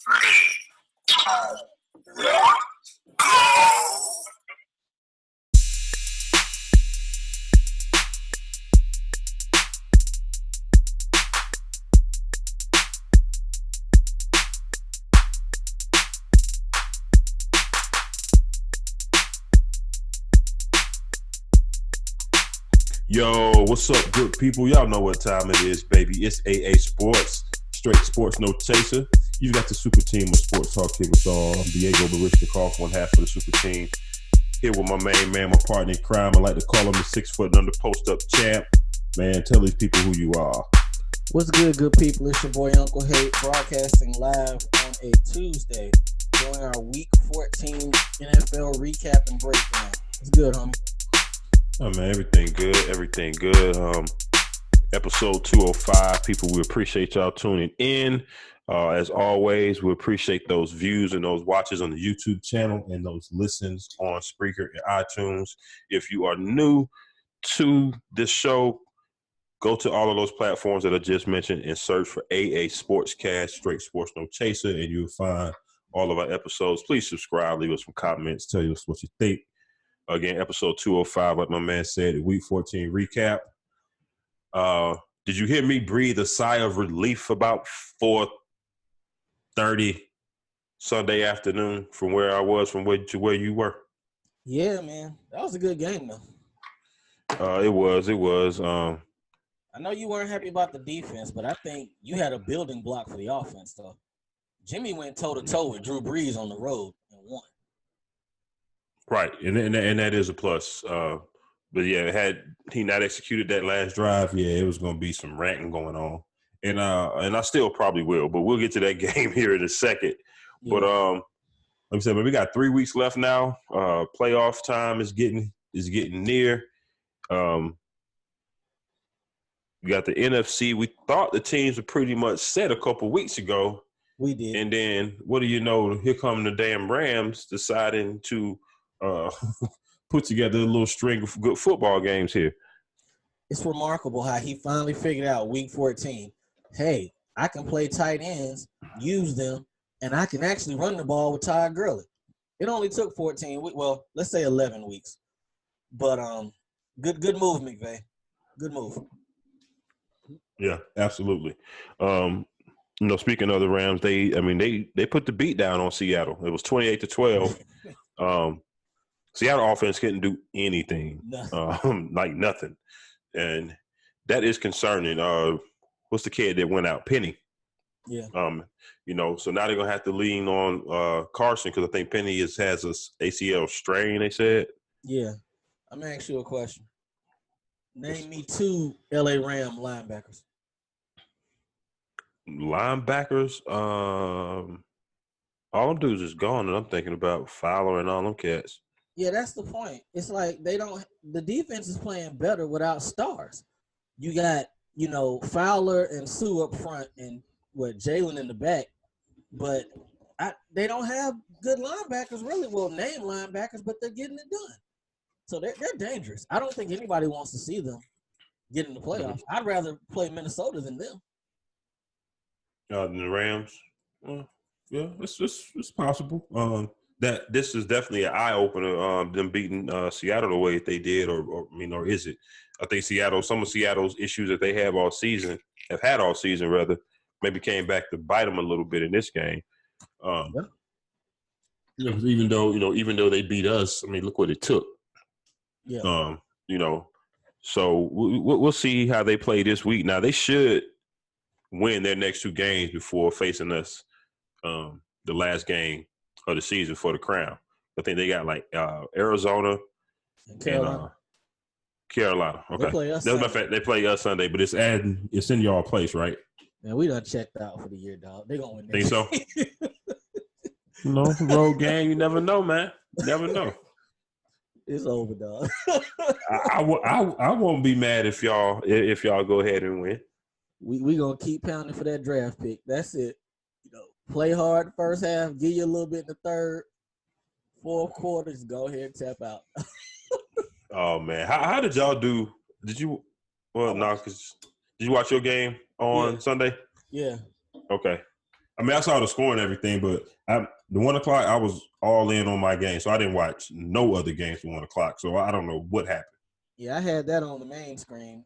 Yo, what's up, good people? Y'all know what time it is, baby. It's AA Sports, straight sports, no chaser. You got the super team of Sports Talk here with Diego Barishnikov, one half of the super team. Here with my main man, my partner in crime. I like to call him the 6 foot under post up champ. Man, tell these people who you are. What's good people? It's your boy Uncle Hate, broadcasting live on a Tuesday during our Week 14 NFL recap and breakdown. It's good, homie. Oh man, everything good. Episode 205, people, we appreciate y'all tuning in. As always, we appreciate those views and those watches on the YouTube channel and those listens on Spreaker and iTunes. If you are new to this show, go to all of those platforms that I just mentioned and search for AA Sportscast, straight sports, no chaser, and you'll find all of our episodes. Please subscribe, leave us some comments, tell us what you think. Again, episode 205, like my man said, Week 14 recap. Did you hear me breathe a sigh of relief about 4:30 Sunday afternoon from where I was, from where you were? Yeah, man. That was a good game, though. It was. I know you weren't happy about the defense, but I think you had a building block for the offense, though. Jimmy went toe-to-toe with Drew Brees on the road and won. Right, and that is a plus. But yeah, had he not executed that last drive, yeah, it was going to be some ranting going on, and I still probably will, but we'll get to that game here in a second. Yeah. But like I said, man, we got 3 weeks left now. Playoff time is getting near. We got the NFC. We thought the teams were pretty much set a couple weeks ago. We did, and then what do you know? Here come the damn Rams deciding to put together a little string of good football games here. It's remarkable how he finally figured out Week 14, hey, I can play tight ends, use them, and I can actually run the ball with Todd Gurley. It only took 14 weeks, well, let's say 11 weeks. But good move, McVay. Good move. Yeah, absolutely. Speaking of the Rams, they put the beat down on Seattle. It was 28-12. Seattle offense couldn't do anything, like nothing, and that is concerning. What's the kid that went out? Penny. Yeah. So now they're gonna have to lean on Carson because I think Penny has a ACL strain. They said. Yeah, I'm gonna ask you a question. Name me 2 LA Ram linebackers. All them dudes is gone, and I'm thinking about Fowler and all them cats. Yeah, that's the point. It's like the defense is playing better without stars. You got, Fowler and Sue up front and Jalen in the back, but they don't have good linebackers really. Well, name linebackers, but they're getting it done. So they're dangerous. I don't think anybody wants to see them get in the playoffs. I'd rather play Minnesota than them. Than the Rams? Well, yeah, it's possible. That this is definitely an eye opener. Them beating Seattle the way they did, or is it? I think some of Seattle's issues that they have had all season, rather, maybe came back to bite them a little bit in this game. Even though they beat us, look what it took. Yeah. So we'll see how they play this week. Now they should win their next 2 games before facing us the last game of the season for the crown. I think they got Arizona and Carolina. Okay. They play us Sunday. They play us Sunday, but it's in y'all place, right? Man, we done checked out for the year, dog. They gonna win. Think so? Road game. You never know, man. You never know. It's over, dog. I won't be mad if y'all go ahead and win. We gonna keep pounding for that draft pick. That's it. Play hard the first half, give you a little bit in the third, fourth quarters, go ahead and tap out. Oh man, how did y'all do? Did you? Well, no, because did you watch your game on Sunday? Yeah. Okay. I mean, I saw the score and everything, but the 1 o'clock, I was all in on my game, so I didn't watch no other games for 1 o'clock. So I don't know what happened. Yeah, I had that on the main screen.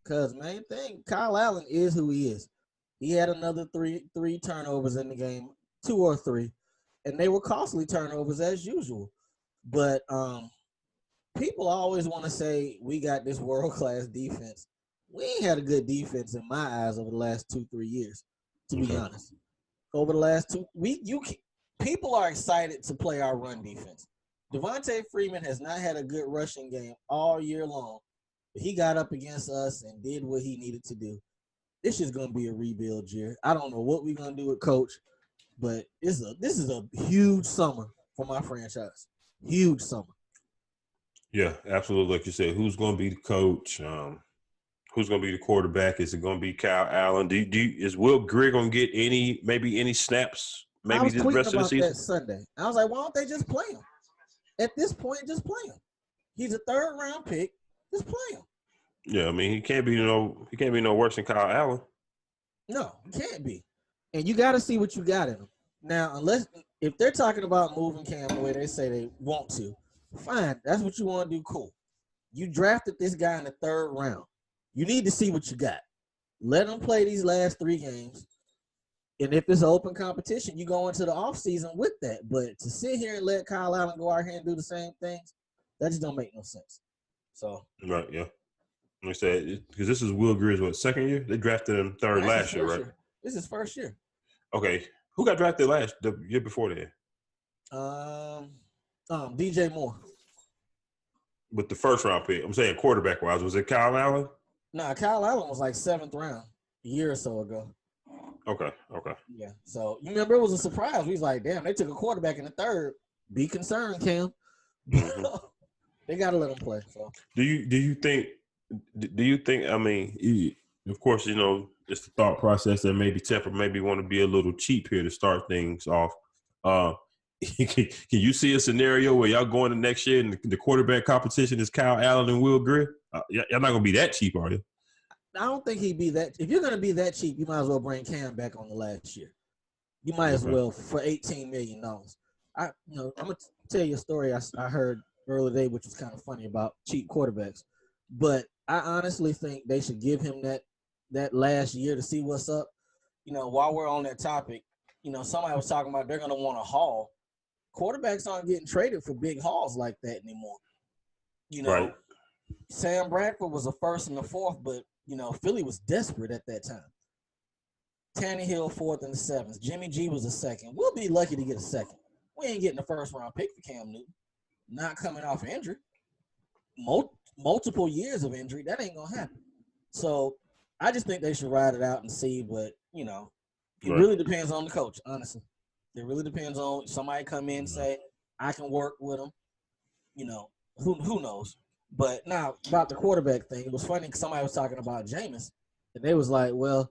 Cause main thing, Kyle Allen is who he is. He had another three turnovers in the game, 2 or 3, and they were costly turnovers as usual. But people always want to say we got this world class defense. We ain't had a good defense in my eyes over the last 2-3 years, to be honest. Over the last people are excited to play our run defense. Devontae Freeman has not had a good rushing game all year long, but he got up against us and did what he needed to do. This is going to be a rebuild year. I don't know what we're going to do with Coach, but this is a huge summer for my franchise. Huge summer. Yeah, absolutely. Like you said, who's going to be the coach? Who's going to be the quarterback? Is it going to be Kyle Allen? Is Will Grier going to get any snaps? Maybe the rest of the season. That Sunday. I was like, why don't they just play him? At this point, just play him. He's a 3rd round pick. Just play him. Yeah, I mean he can't be no worse than Kyle Allen. No, he can't be. And you got to see what you got in him. Now, if they're talking about moving Cam the way they say they want to, fine. That's what you want to do. Cool. You drafted this guy in the 3rd round. You need to see what you got. Let him play these last 3 games. And if it's an open competition, you go into the offseason with that. But to sit here and let Kyle Allen go out here and do the same things, that just don't make no sense. So right, yeah. Like I said, because this is Will Grier's 2nd year? They drafted him 3rd last year, right? This is 1st year. Okay. Who got drafted the year before that? DJ Moore. With the 1st round pick. I'm saying quarterback wise. Was it Kyle Allen? Nah, Kyle Allen was like 7th round a year or so ago. Okay. Yeah. So you remember it was a surprise. We was like, damn, they took a quarterback in the 3rd. Be concerned, Cam. Mm-hmm. They gotta let him play. So do you think I mean, of course, it's the thought process that maybe Tampa maybe want to be a little cheap here to start things off. Can you see a scenario where y'all going to next year and the quarterback competition is Kyle Allen and Will Grier? Y'all not gonna be that cheap, are you? I don't think he'd be that. If you're gonna be that cheap, you might as well bring Cam back on the last year. You might as well for $18 million. I'm gonna tell you a story I heard earlier today, which was kind of funny about cheap quarterbacks. But I honestly think they should give him that last year to see what's up. While we're on that topic, somebody was talking about they're gonna want a haul. Quarterbacks aren't getting traded for big hauls like that anymore. Right. Sam Bradford was a 1st and a 4th, but Philly was desperate at that time. Tannehill 4th and the 7th. Jimmy G was a 2nd. We'll be lucky to get a 2nd. We ain't getting a 1st round pick for Cam Newton. Not coming off injury. Multiple years of injury. That ain't gonna happen. So I just think they should ride it out and see. But it really depends on the coach. Honestly, it really depends on somebody come in and say I can work with him. Who knows? But now about the quarterback thing, it was funny because somebody was talking about Jameis, and they was like, well,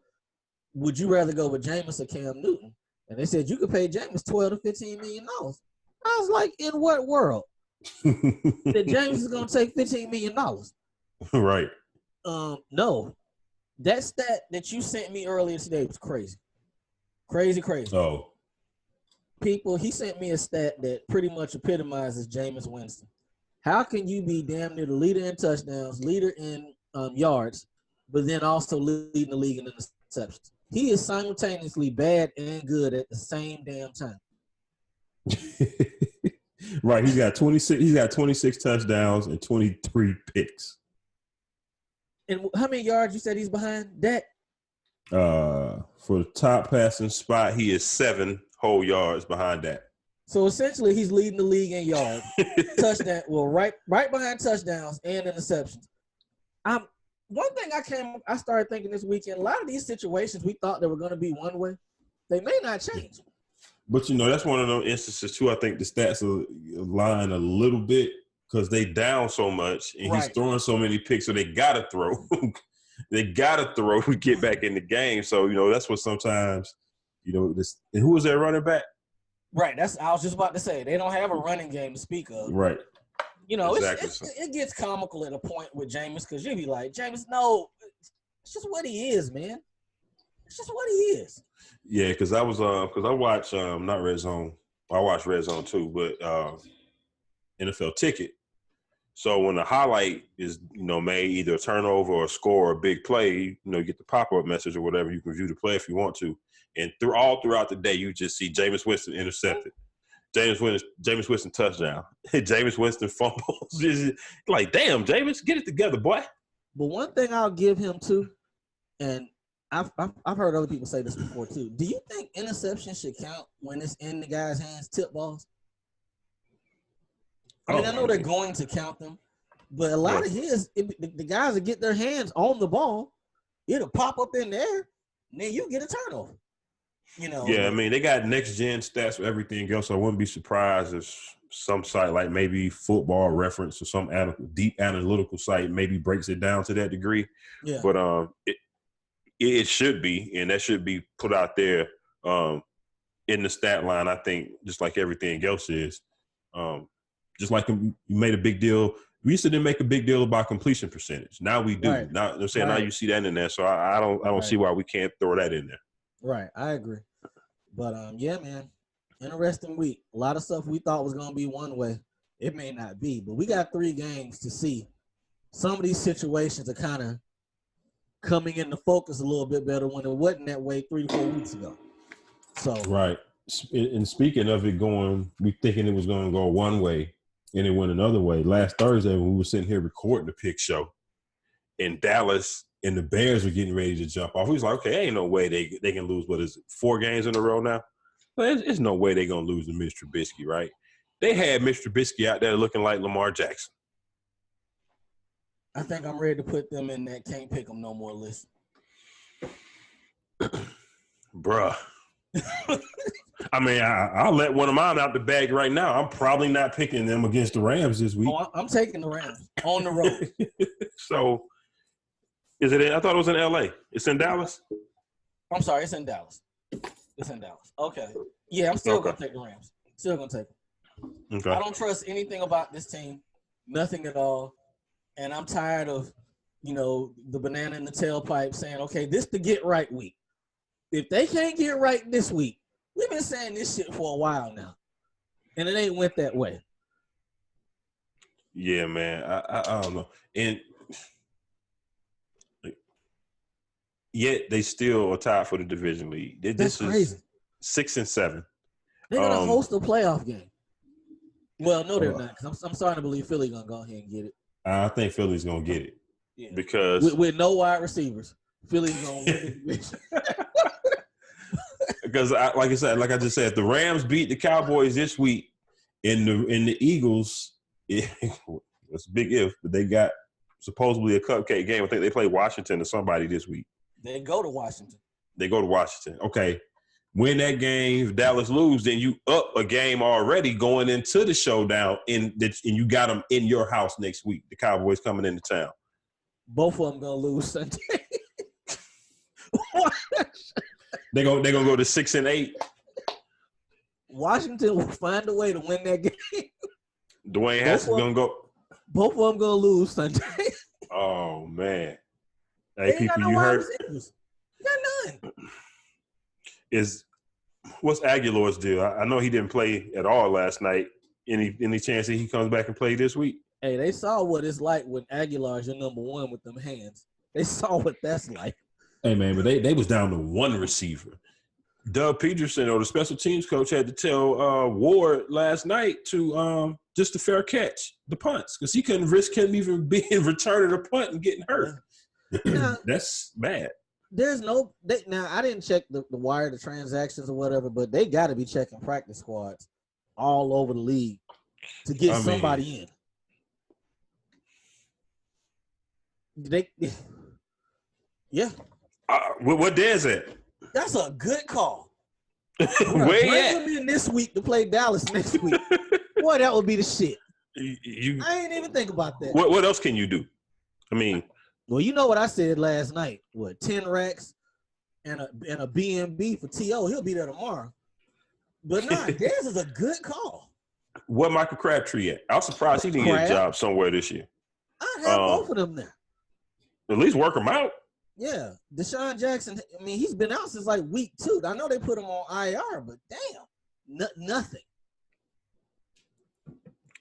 would you rather go with Jameis or Cam Newton? And they said you could pay Jameis $12 to $15 million. I was like, in what world? That Jameis is going to take $15 million. Right. No. That stat that you sent me earlier today was crazy. Crazy. Oh. He sent me a stat that pretty much epitomizes Jameis Winston. How can you be damn near the leader in touchdowns, leader in yards, but then also leading the league in interceptions? He is simultaneously bad and good at the same damn time. Right. He's got 26 touchdowns and 23 picks. And how many yards you said he's behind Dak? For the top passing spot, he is 7 whole yards behind that. So essentially, he's leading the league in yards, touchdown. Well, right behind touchdowns and interceptions. One thing I started thinking this weekend. A lot of these situations we thought they were going to be one way, they may not change. But that's one of those instances too. I think the stats are lying a little bit because they down so much and he's throwing so many picks, so they gotta throw. They gotta throw to get back in the game. So that's what sometimes this. And who was that running back? Right. I was just about to say they don't have a running game to speak of. Right. Exactly. It gets comical at a point with Jameis because you'll be like, Jameis, no, it's just what he is, man. It's just what he is. Yeah, because I watched not Red Zone. I watched Red Zone too, but NFL Ticket. So when the highlight is made, either a turnover or a score or a big play, you get the pop up message or whatever. You can view the play if you want to, and throughout the day, you just see Jameis Winston intercepted, Jameis Winston touchdown, Jameis Winston fumbles. Like, damn, Jameis, get it together, boy. But one thing I'll give him too, and I've heard other people say this before too. Do you think interception should count when it's in the guy's hands, tip balls? I mean, I know they're going to count them, but a lot of the guys that get their hands on the ball, it'll pop up in the air, and then you get a turnover. Yeah, I mean, they got next gen stats for everything else. So I wouldn't be surprised if some site like maybe Football Reference or some deep analytical site maybe breaks it down to that degree. Yeah. But it should be, and that should be put out there in the stat line. I think just like everything else is. Just like you made a big deal. We used to didn't make a big deal about completion percentage. Now we do. Right. Now I'm saying now you see that in there. So I don't see why we can't throw that in there. Right, I agree. But yeah, man, interesting week. A lot of stuff we thought was gonna be one way, it may not be. But we got 3 games to see. Some of these situations are kind of coming into focus a little bit better when it wasn't that way 3 to 4 weeks ago. So right. And speaking of it going, we thinking it was going to go one way, and it went another way. Last Thursday, when we were sitting here recording the pick show in Dallas, and the Bears were getting ready to jump off, we was like, okay, ain't no way they can lose. What is it, 4 games in a row now? But there's no way they're going to lose to Mitch Trubisky, right? They had Mitch Trubisky out there looking like Lamar Jackson. I think I'm ready to put them in that can't pick them no more list. Bruh. I mean, I'll let one of mine out the bag right now. I'm probably not picking them against the Rams this week. Oh, I'm taking the Rams on the road. So, is it? I thought it was in L.A. It's in Dallas? I'm sorry, it's in Dallas. It's in Dallas. Okay. Yeah, I'm still going to take the Rams. Still going to take them. Okay. I don't trust anything about this team. Nothing at all. And I'm tired of, the banana in the tailpipe saying, okay, this the get right week. If they can't get right this week, we've been saying this shit for a while now. And it ain't went that way. Yeah, man. I don't know. And yet they still are tied for the division lead. That's crazy. 6-7. They're going to host a playoff game. Well, no, they're not. Because I'm starting to believe Philly's going to go ahead and get it. I think Philly's going to get it. Yeah. Because with no wide receivers, Philly's going to win the division. Because, like I just said, the Rams beat the Cowboys this week. In the Eagles, it's a big if, but they got supposedly a cupcake game. I think they play Washington or somebody this week. They go to Washington. Okay. Win that game. If Dallas lose, then you up a game already going into the showdown, and you got them in your house next week. The Cowboys coming into town. Both of them going to lose Sunday. They're gonna go to 6-8. Washington will find a way to win that game. Dwayne Haskins gonna go. Both of them gonna lose Sunday. Oh man! Hey, people, you heard? Got none. What's Aguilar's deal? I know he didn't play at all last night. Any chance that he comes back and play this week? Hey, they saw what it's like when Aguilar's your number one with them hands. They saw what that's like. Hey, man, but they was down to one receiver. Doug Peterson, or the special teams coach, had to tell Ward last night to just a fair catch the punts because he couldn't risk him even being returning a punt and getting hurt. Now, that's bad. There's now I didn't check the wire, the transactions or whatever, but they got to be checking practice squads all over the league to get somebody in. Yeah. What day is it? That's a good call. Where you at? Bring him in this week to play Dallas next week. Boy, that would be the shit. I ain't even think about that. What else can you do? I mean, well, you know what I said last night. 10 racks and a B&B for T.O. He'll be there tomorrow. But nah, Dez is a good call. What Michael Crabtree at? I was surprised he didn't get a job somewhere this year. I'd have both of them there. At least work them out. Yeah, Deshaun Jackson. I mean, he's been out since like week 2. I know they put him on IR, but damn, nothing.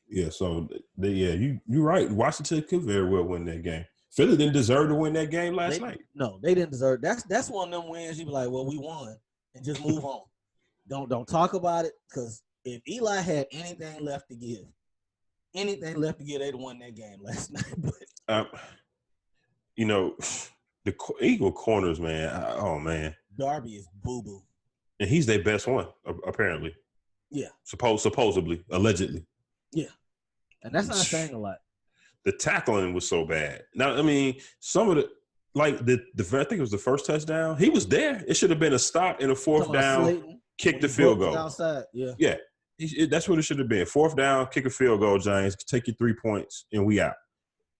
Yeah, so you're right. Washington could very well win that game. Philly didn't deserve to win that game last night. No, they didn't deserve. That's one of them wins. You be like, well, we won, and just move on. Don't talk about it, because if Eli had anything left to give, they'd won that game last night. But the Eagle corners, man. Oh man, Darby is boo boo, and he's their best one apparently. Yeah, supposedly, allegedly. Yeah, and that's not saying a lot. The tackling was so bad. Now, I mean, some of the I think it was the first touchdown. He was there. It should have been a stop in a fourth down, Slayton, kick the field goal outside. Yeah. That's what it should have been. Fourth down, kick a field goal, Giants. Take your 3 points, and we out.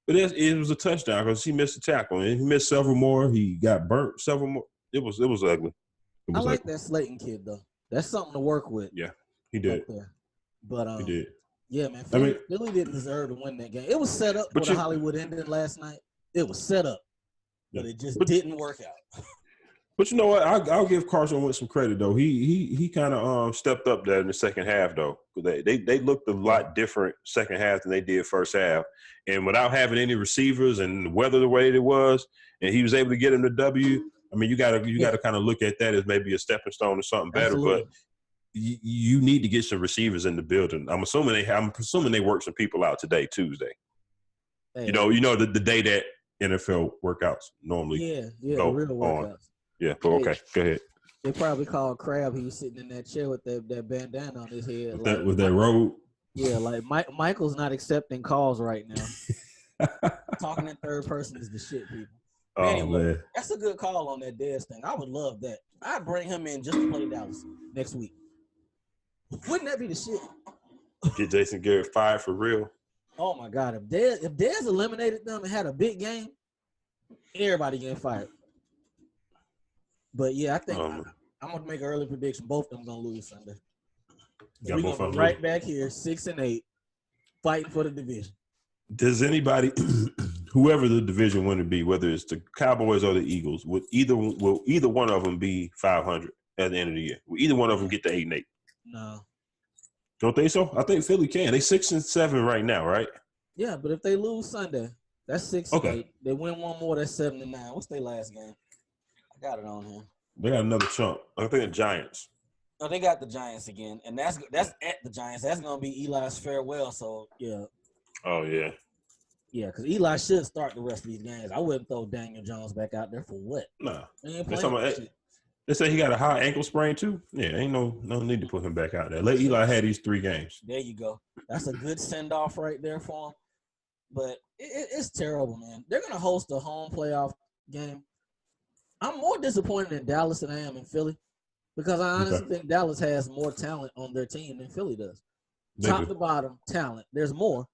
But it was a touchdown because he missed a tackle, and he missed several more. He got burnt several more. It was ugly. I like that Slayton kid though. That's something to work with. Yeah, he did. But he did. Yeah, man. Philly didn't deserve to win that game. It was set up for the Hollywood ending last night. It was set up, but it just didn't work out. But you know what? I'll give Carson Wentz some credit though. He kind of stepped up there in the second half though. They looked a lot different second half than they did first half, and without having any receivers and the weather the way it was, and he was able to get him the W. I mean, you got to kind of look at that as maybe a stepping stone or something better. Absolutely. But you need to get some receivers in the building. I'm assuming they work some people out today, Tuesday. Hey. You know the day that NFL workouts normally go real workouts. On. Yeah, but okay, go ahead. They probably called Crab. He was sitting in that chair with that bandana on his head. With that robe. Yeah, like Michael's not accepting calls right now. Talking in third person is the shit, people. Oh, anyway, man. That's a good call on that Dez thing. I would love that. I'd bring him in just to play Dallas next week. Wouldn't that be the shit? Get Jason Garrett fired for real. Oh my God! If Dez eliminated them and had a big game, everybody getting fired. But yeah, I think I'm gonna make an early prediction. Both of them gonna lose Sunday. We're gonna be right back here, 6-8, fighting for the division. Does anybody, whoever the division winner be, whether it's the Cowboys or the Eagles, will either one of them be 500 at the end of the year? Will either one of them get to 8-8? No. Don't think so? I think Philly can. They 6-7 right now, right? Yeah, but if they lose Sunday, that's 6-8. They win one more, that's 7-9. What's their last game? I got it on here. They got another chunk. I think the Giants. No, they got the Giants again, and that's at the Giants. That's gonna be Eli's farewell. So yeah. Oh yeah. Yeah, because Eli should start the rest of these games. I wouldn't throw Daniel Jones back out there for what? Nah. They say he got a high ankle sprain too. Yeah, ain't no need to put him back out there. Let Eli have these 3 games. There you go. That's a good send off right there for him. But it's terrible, man. They're gonna host a home playoff game. I'm more disappointed in Dallas than I am in Philly, because I honestly think Dallas has more talent on their team than Philly does. Top to bottom talent. There's more.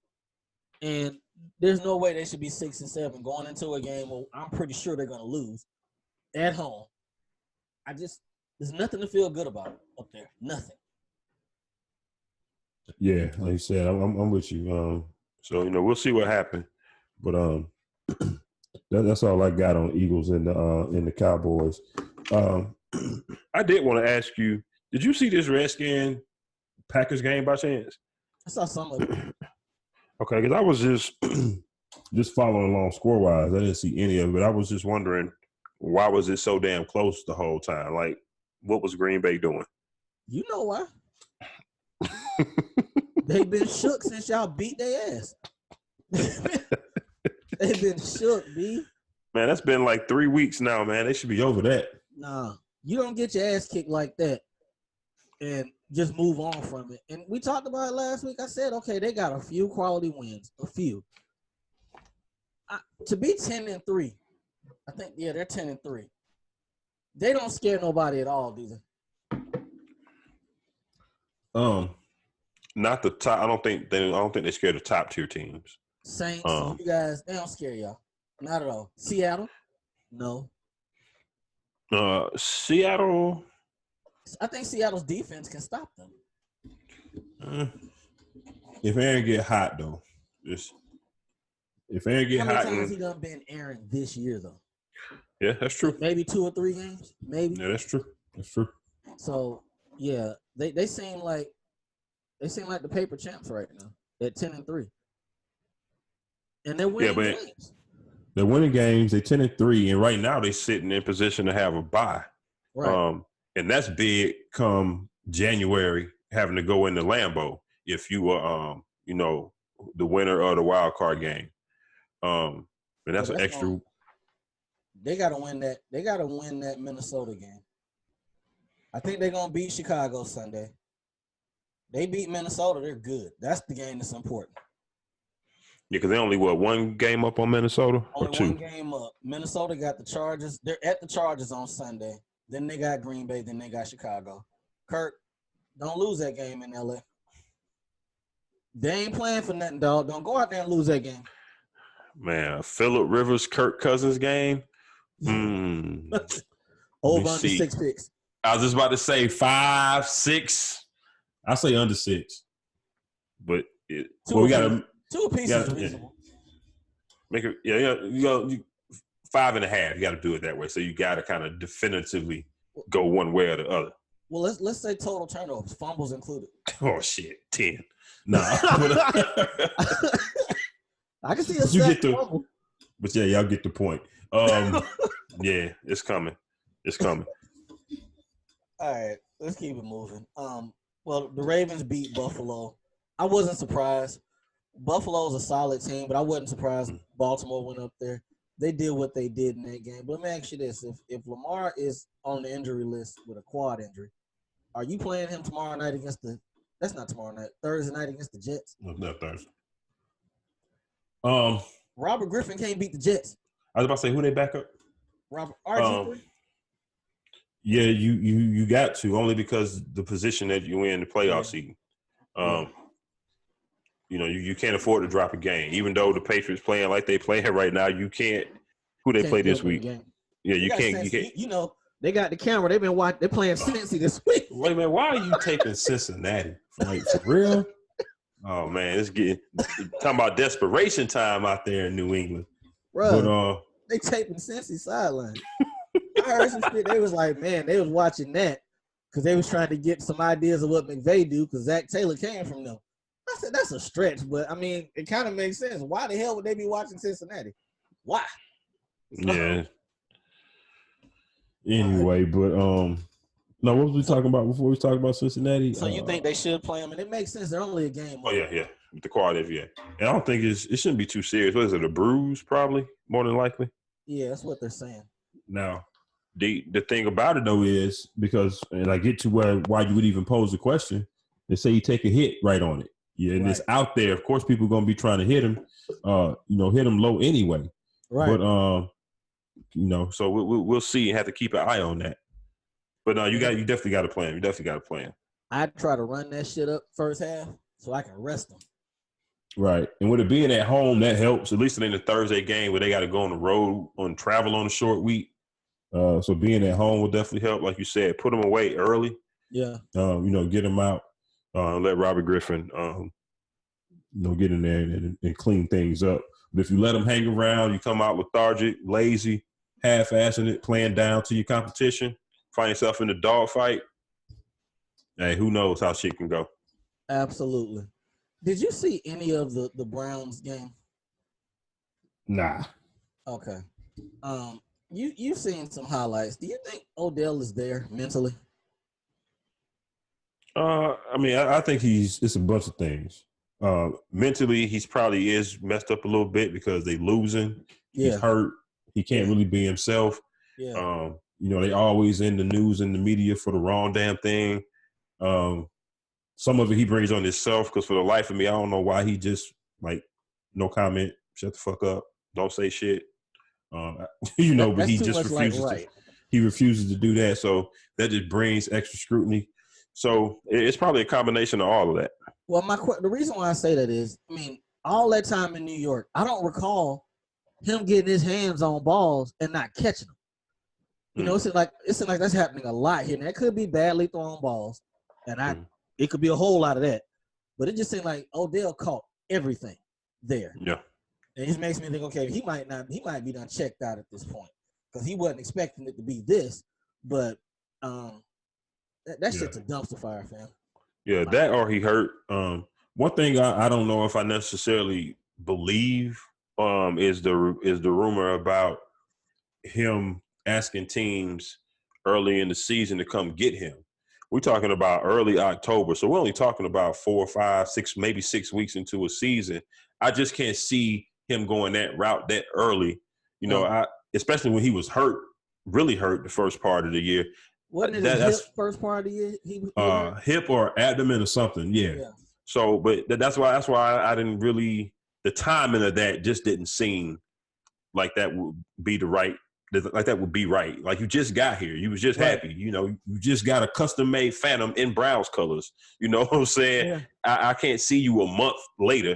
And there's no way they should be 6-7 going into a game where I'm pretty sure they're going to lose at home. There's nothing to feel good about up there. Nothing. Yeah, like you said, I'm with you. So we'll see what happens, but that's all I got on Eagles and the Cowboys. I did want to ask you, did you see this Redskin Packers game by chance? I saw some of it. Okay, because I was just following along score-wise. I didn't see any of it, but I was just wondering, why was it so damn close the whole time? Like, what was Green Bay doing? You know why. They've been shook since y'all beat their ass. They've been shook, B. Man, that's been like 3 weeks now, man. They should be over that. Nah, you don't get your ass kicked like that and just move on from it. And we talked about it last week. I said, okay, they got a few quality wins, a few. To be 10-3, I think, yeah, they're 10-3. They don't scare nobody at all, do they? Not the top. I don't think they scare the top tier teams. Saints, you guys, they don't scare y'all. Not at all. Seattle? No. Seattle. I think Seattle's defense can stop them. If Aaron get hot, though. If Aaron get hot. How many times he done been Aaron this year, though? Yeah, that's true. Maybe 2 or 3 games. Maybe. Yeah, that's true. That's true. So yeah, they seem like the paper champs right now at 10-3, and they're winning games. They're winning games. They're 10-3, and right now they're sitting in position to have a bye. Right. And that's big. Come January, having to go into Lambeau if you were, the winner of the wild card game. And that's an extra. They got to win that. They got to win that Minnesota game. I think they're gonna beat Chicago Sunday. They beat Minnesota. They're good. That's the game that's important. Yeah, because they only one game up on Minnesota only or 2? One game up. Minnesota got the Chargers. They're at the Chargers on Sunday. Then they got Green Bay. Then they got Chicago. Kirk, don't lose that game in LA. They ain't playing for nothing, dog. Don't go out there and lose that game. Man, Phillip Rivers, Kirk Cousins game. Over under 6 picks. I was just about to say 5, 6. I say under 6. But we got to 2 pieces is reasonable. Make it, you 5.5. You got to do it that way. So you got to kind of definitively go one way or the other. Well, let's say total turnovers, fumbles included. Oh shit, 10. Nah. I can see a sack fumble. But yeah, y'all get the point. Yeah, it's coming. It's coming. All right, let's keep it moving. Well, the Ravens beat Buffalo. I wasn't surprised. Buffalo's a solid team, but I wasn't surprised Baltimore went up there. They did what they did in that game. But let me ask you this. If Lamar is on the injury list with a quad injury, are you playing him tomorrow night against that's not tomorrow night, Thursday night against the Jets? No, not Thursday. Robert Griffin can't beat the Jets. I was about to say, who they back up? Robert RG3? Yeah, you got to, only because the position that you're in the playoff season. You can't afford to drop a game. Even though the Patriots playing like they playing right now, you can't. Who they play this week? Yeah, you can't. They got the camera. They've been watching. They're playing Cincy this week. Wait a minute, why are you taking Cincinnati? Like, for real? Oh man, it's talking about desperation time out there in New England. Bro, but, they taping Cincy sideline. I heard some shit. They was like, man, they was watching that because they was trying to get some ideas of what McVay do because Zach Taylor came from them. I said that's a stretch, but I mean, it kind of makes sense. Why the hell would they be watching Cincinnati? Why? Yeah. Anyway, but no, what was we talking about before we talked about Cincinnati? So you think they should play them, and it makes sense. They're only a game. Oh yeah, with the quad, yeah. And I don't think it shouldn't be too serious. What is it? A bruise, probably more than likely. Yeah, that's what they're saying. Now, the thing about it though is because, and I get to why you would even pose the question. They say you take a hit right on it. Yeah, and it's out there. Of course, people are gonna be trying to hit him. Hit him low anyway. Right. But so we'll see. You have to keep an eye on that. But you definitely got to play him. You definitely got to play him. I'd try to run that shit up first half so I can rest them. Right. And with it being at home, that helps. At least in the Thursday game where they got to go on the road on travel on a short week. So being at home will definitely help. Like you said, put them away early. Yeah. Get them out. Let Robert Griffin, get in there and clean things up. But if you let them hang around, you come out lethargic, lazy, half-assing it, playing down to your competition, find yourself in a dogfight. Hey, who knows how shit can go? Absolutely. Did you see any of the Browns game? Nah. Okay. You've seen some highlights. Do you think Odell is there mentally? I think it's a bunch of things. Mentally, he's probably is messed up a little bit because they losing. Yeah. He's hurt. He can't really be himself. Yeah. They always in the news and the media for the wrong damn thing. Some of it he brings on himself because for the life of me, I don't know why he just no comment, shut the fuck up, don't say shit. But he just refuses. He refuses to do that, so that just brings extra scrutiny. So it's probably a combination of all of that. Well, the reason why I say that is, all that time in New York, I don't recall him getting his hands on balls and not catching them. It seems like that's happening a lot here. And that could be badly thrown balls, and it could be a whole lot of that. But it just seemed like Odell caught everything there. Yeah. And it makes me think, okay, he might be done checked out at this point. because he wasn't expecting it to be this. But that shit's a dumpster fire, fam. Yeah, that or he hurt. One thing I don't know if I necessarily believe is the rumor about him asking teams early in the season to come get him. We're talking about early October, so we're only talking about 4 or 5, 6, maybe 6 weeks into a season. I just can't see him going that route that early. You know, especially when he was hurt, really hurt the first part of the year. Wasn't it his hip first part of the year? He hip or abdomen or something. Yeah. So, but that's why I didn't really, the timing of that just didn't seem like that would be right. Like you just got here. You was just happy. You know, you just got a custom made Phantom in Browns colors. You know what I'm saying? Yeah. I can't see you a month later.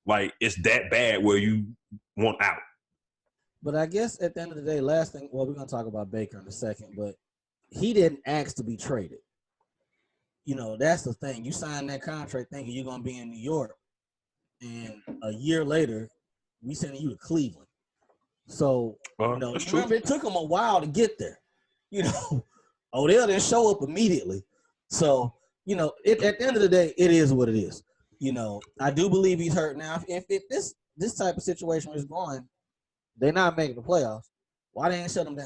Like it's that bad where you want out. But I guess at the end of the day, last thing, well, we're going to talk about Baker in a second, but he didn't ask to be traded. You know, that's the thing. You signed that contract thinking you're going to be in New York. And a year later, we sending you to Cleveland. So, you know, remember it took him a while to get there. You know, Odell didn't show up immediately. So, you know, at the end of the day, it is what it is. You know, I do believe he's hurt now. If this type of situation is going, they're not making the playoffs. Why they ain't shut them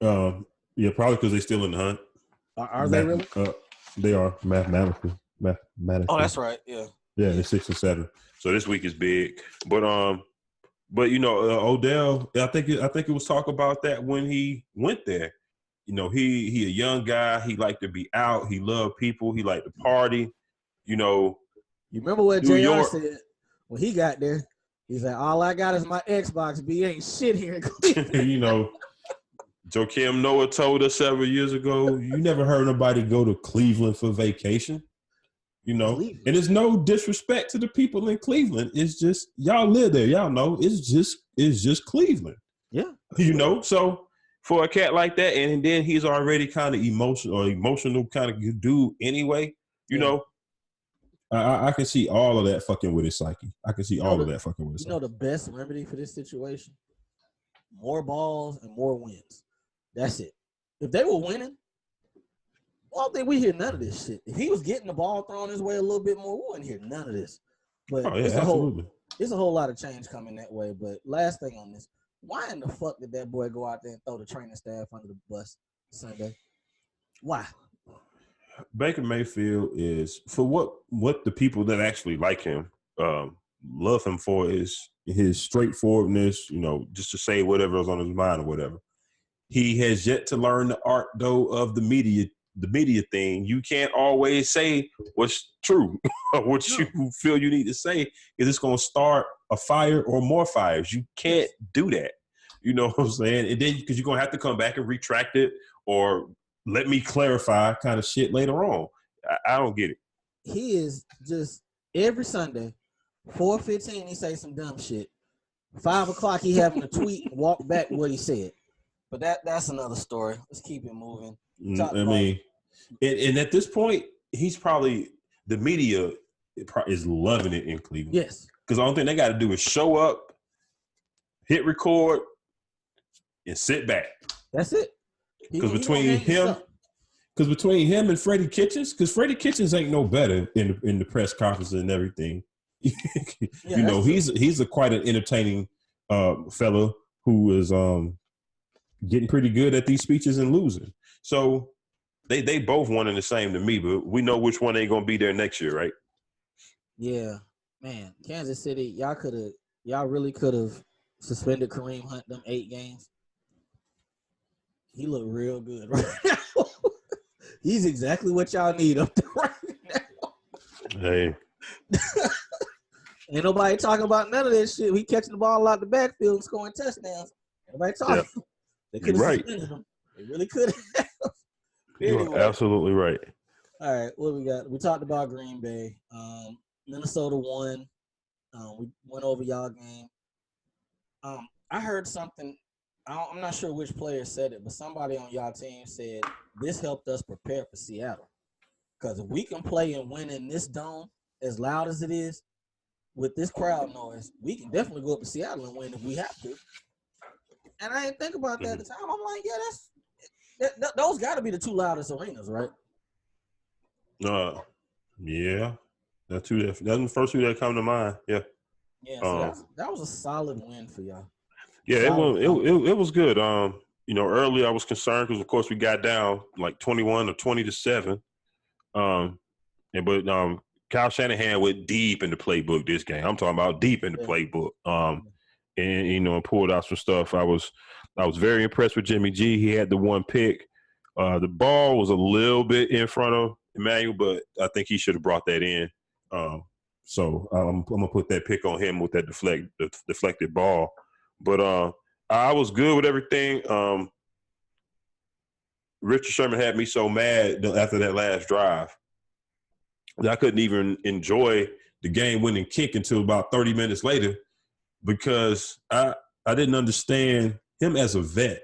down? Yeah, probably because they're still in the hunt. Are they really? They are mathematically. Oh, that's right. Yeah. Yeah, they're 6 and 7. So this week is big. But you know, Odell, I think it was talk about that when he went there. You know, he a young guy. He liked to be out. He loved people. He liked to party. You know. You remember what JR said when he got there? He's like, all I got is my Xbox. B ain't shit here. You know, Joakim Noah told us several years ago, you never heard nobody go to Cleveland for vacation. You know, and there's no disrespect to the people in Cleveland. It's just y'all live there. Y'all know it's just Cleveland. Yeah. You know, so for a cat like that, and then he's already kind of emotional kind of dude anyway, you know. I can see all of that fucking with his psyche. I can see all of that fucking with his psyche. You know the best remedy for this situation? More balls and more wins. That's it. If they were winning, I don't think we hear none of this shit. If he was getting the ball thrown his way a little bit more, we wouldn't hear none of this. But it's a whole lot of change coming that way. But last thing on this, why in the fuck did that boy go out there and throw the training staff under the bus Sunday? Why? Baker Mayfield is, for what the people that actually like him love him for, is his straightforwardness, you know, just to say whatever's on his mind or whatever. He has yet to learn the art, though, of the media thing. You can't always say what's true or what you feel you need to say, because it's going to start a fire or more fires. You can't do that. You know what I'm saying? And then because you're going to have to come back and retract it or let me clarify kind of shit later on. I don't get it. He is just every Sunday, 4:15, he say some dumb shit. 5 o'clock, he having a tweet and walk back what he said. But that's another story. Let's keep it moving. I mean, and at this point, he's probably, the media is loving it in Cleveland. Yes. Because the only thing they got to do is show up, hit record, and sit back. That's it. Because between him and Freddie Kitchens, because Freddie Kitchens ain't no better in the press conferences and everything. You know, he's quite an entertaining fellow who is getting pretty good at these speeches and losing. So they both one and the same to me, but we know which one ain't gonna be there next year, right? Yeah, man. Kansas City, y'all really could have suspended Kareem Hunt them 8 games. He looked real good right now. He's exactly what y'all need up there right now. Hey. Ain't nobody talking about none of that shit. We catching the ball out the backfield and scoring touchdowns. Nobody talking. Yeah. They could have suspended him. They really could have. You're absolutely right. All right, what we got? We talked about Green Bay. Minnesota won. We went over y'all game. I heard something. I'm not sure which player said it, but somebody on y'all team said this helped us prepare for Seattle. Because if we can play and win in this dome as loud as it is, with this crowd noise, we can definitely go up to Seattle and win if we have to. And I didn't think about that at the time. I'm like, yeah, those got to be the two loudest arenas, right? Yeah. That's the first two that come to mind. Yeah. Yeah, so that was a solid win for y'all. Yeah, it was good. Early I was concerned because of course we got down like 21 or 20-7. But Kyle Shanahan went deep in the playbook this game. I'm talking about deep in the playbook. And pulled out some stuff. I was very impressed with Jimmy G. He had the one pick. The ball was a little bit in front of Emmanuel, but I think he should have brought that in. So I'm gonna put that pick on him with that deflected ball. But I was good with everything. Richard Sherman had me so mad after that last drive that I couldn't even enjoy the game-winning kick until about 30 minutes later because I didn't understand him as a vet.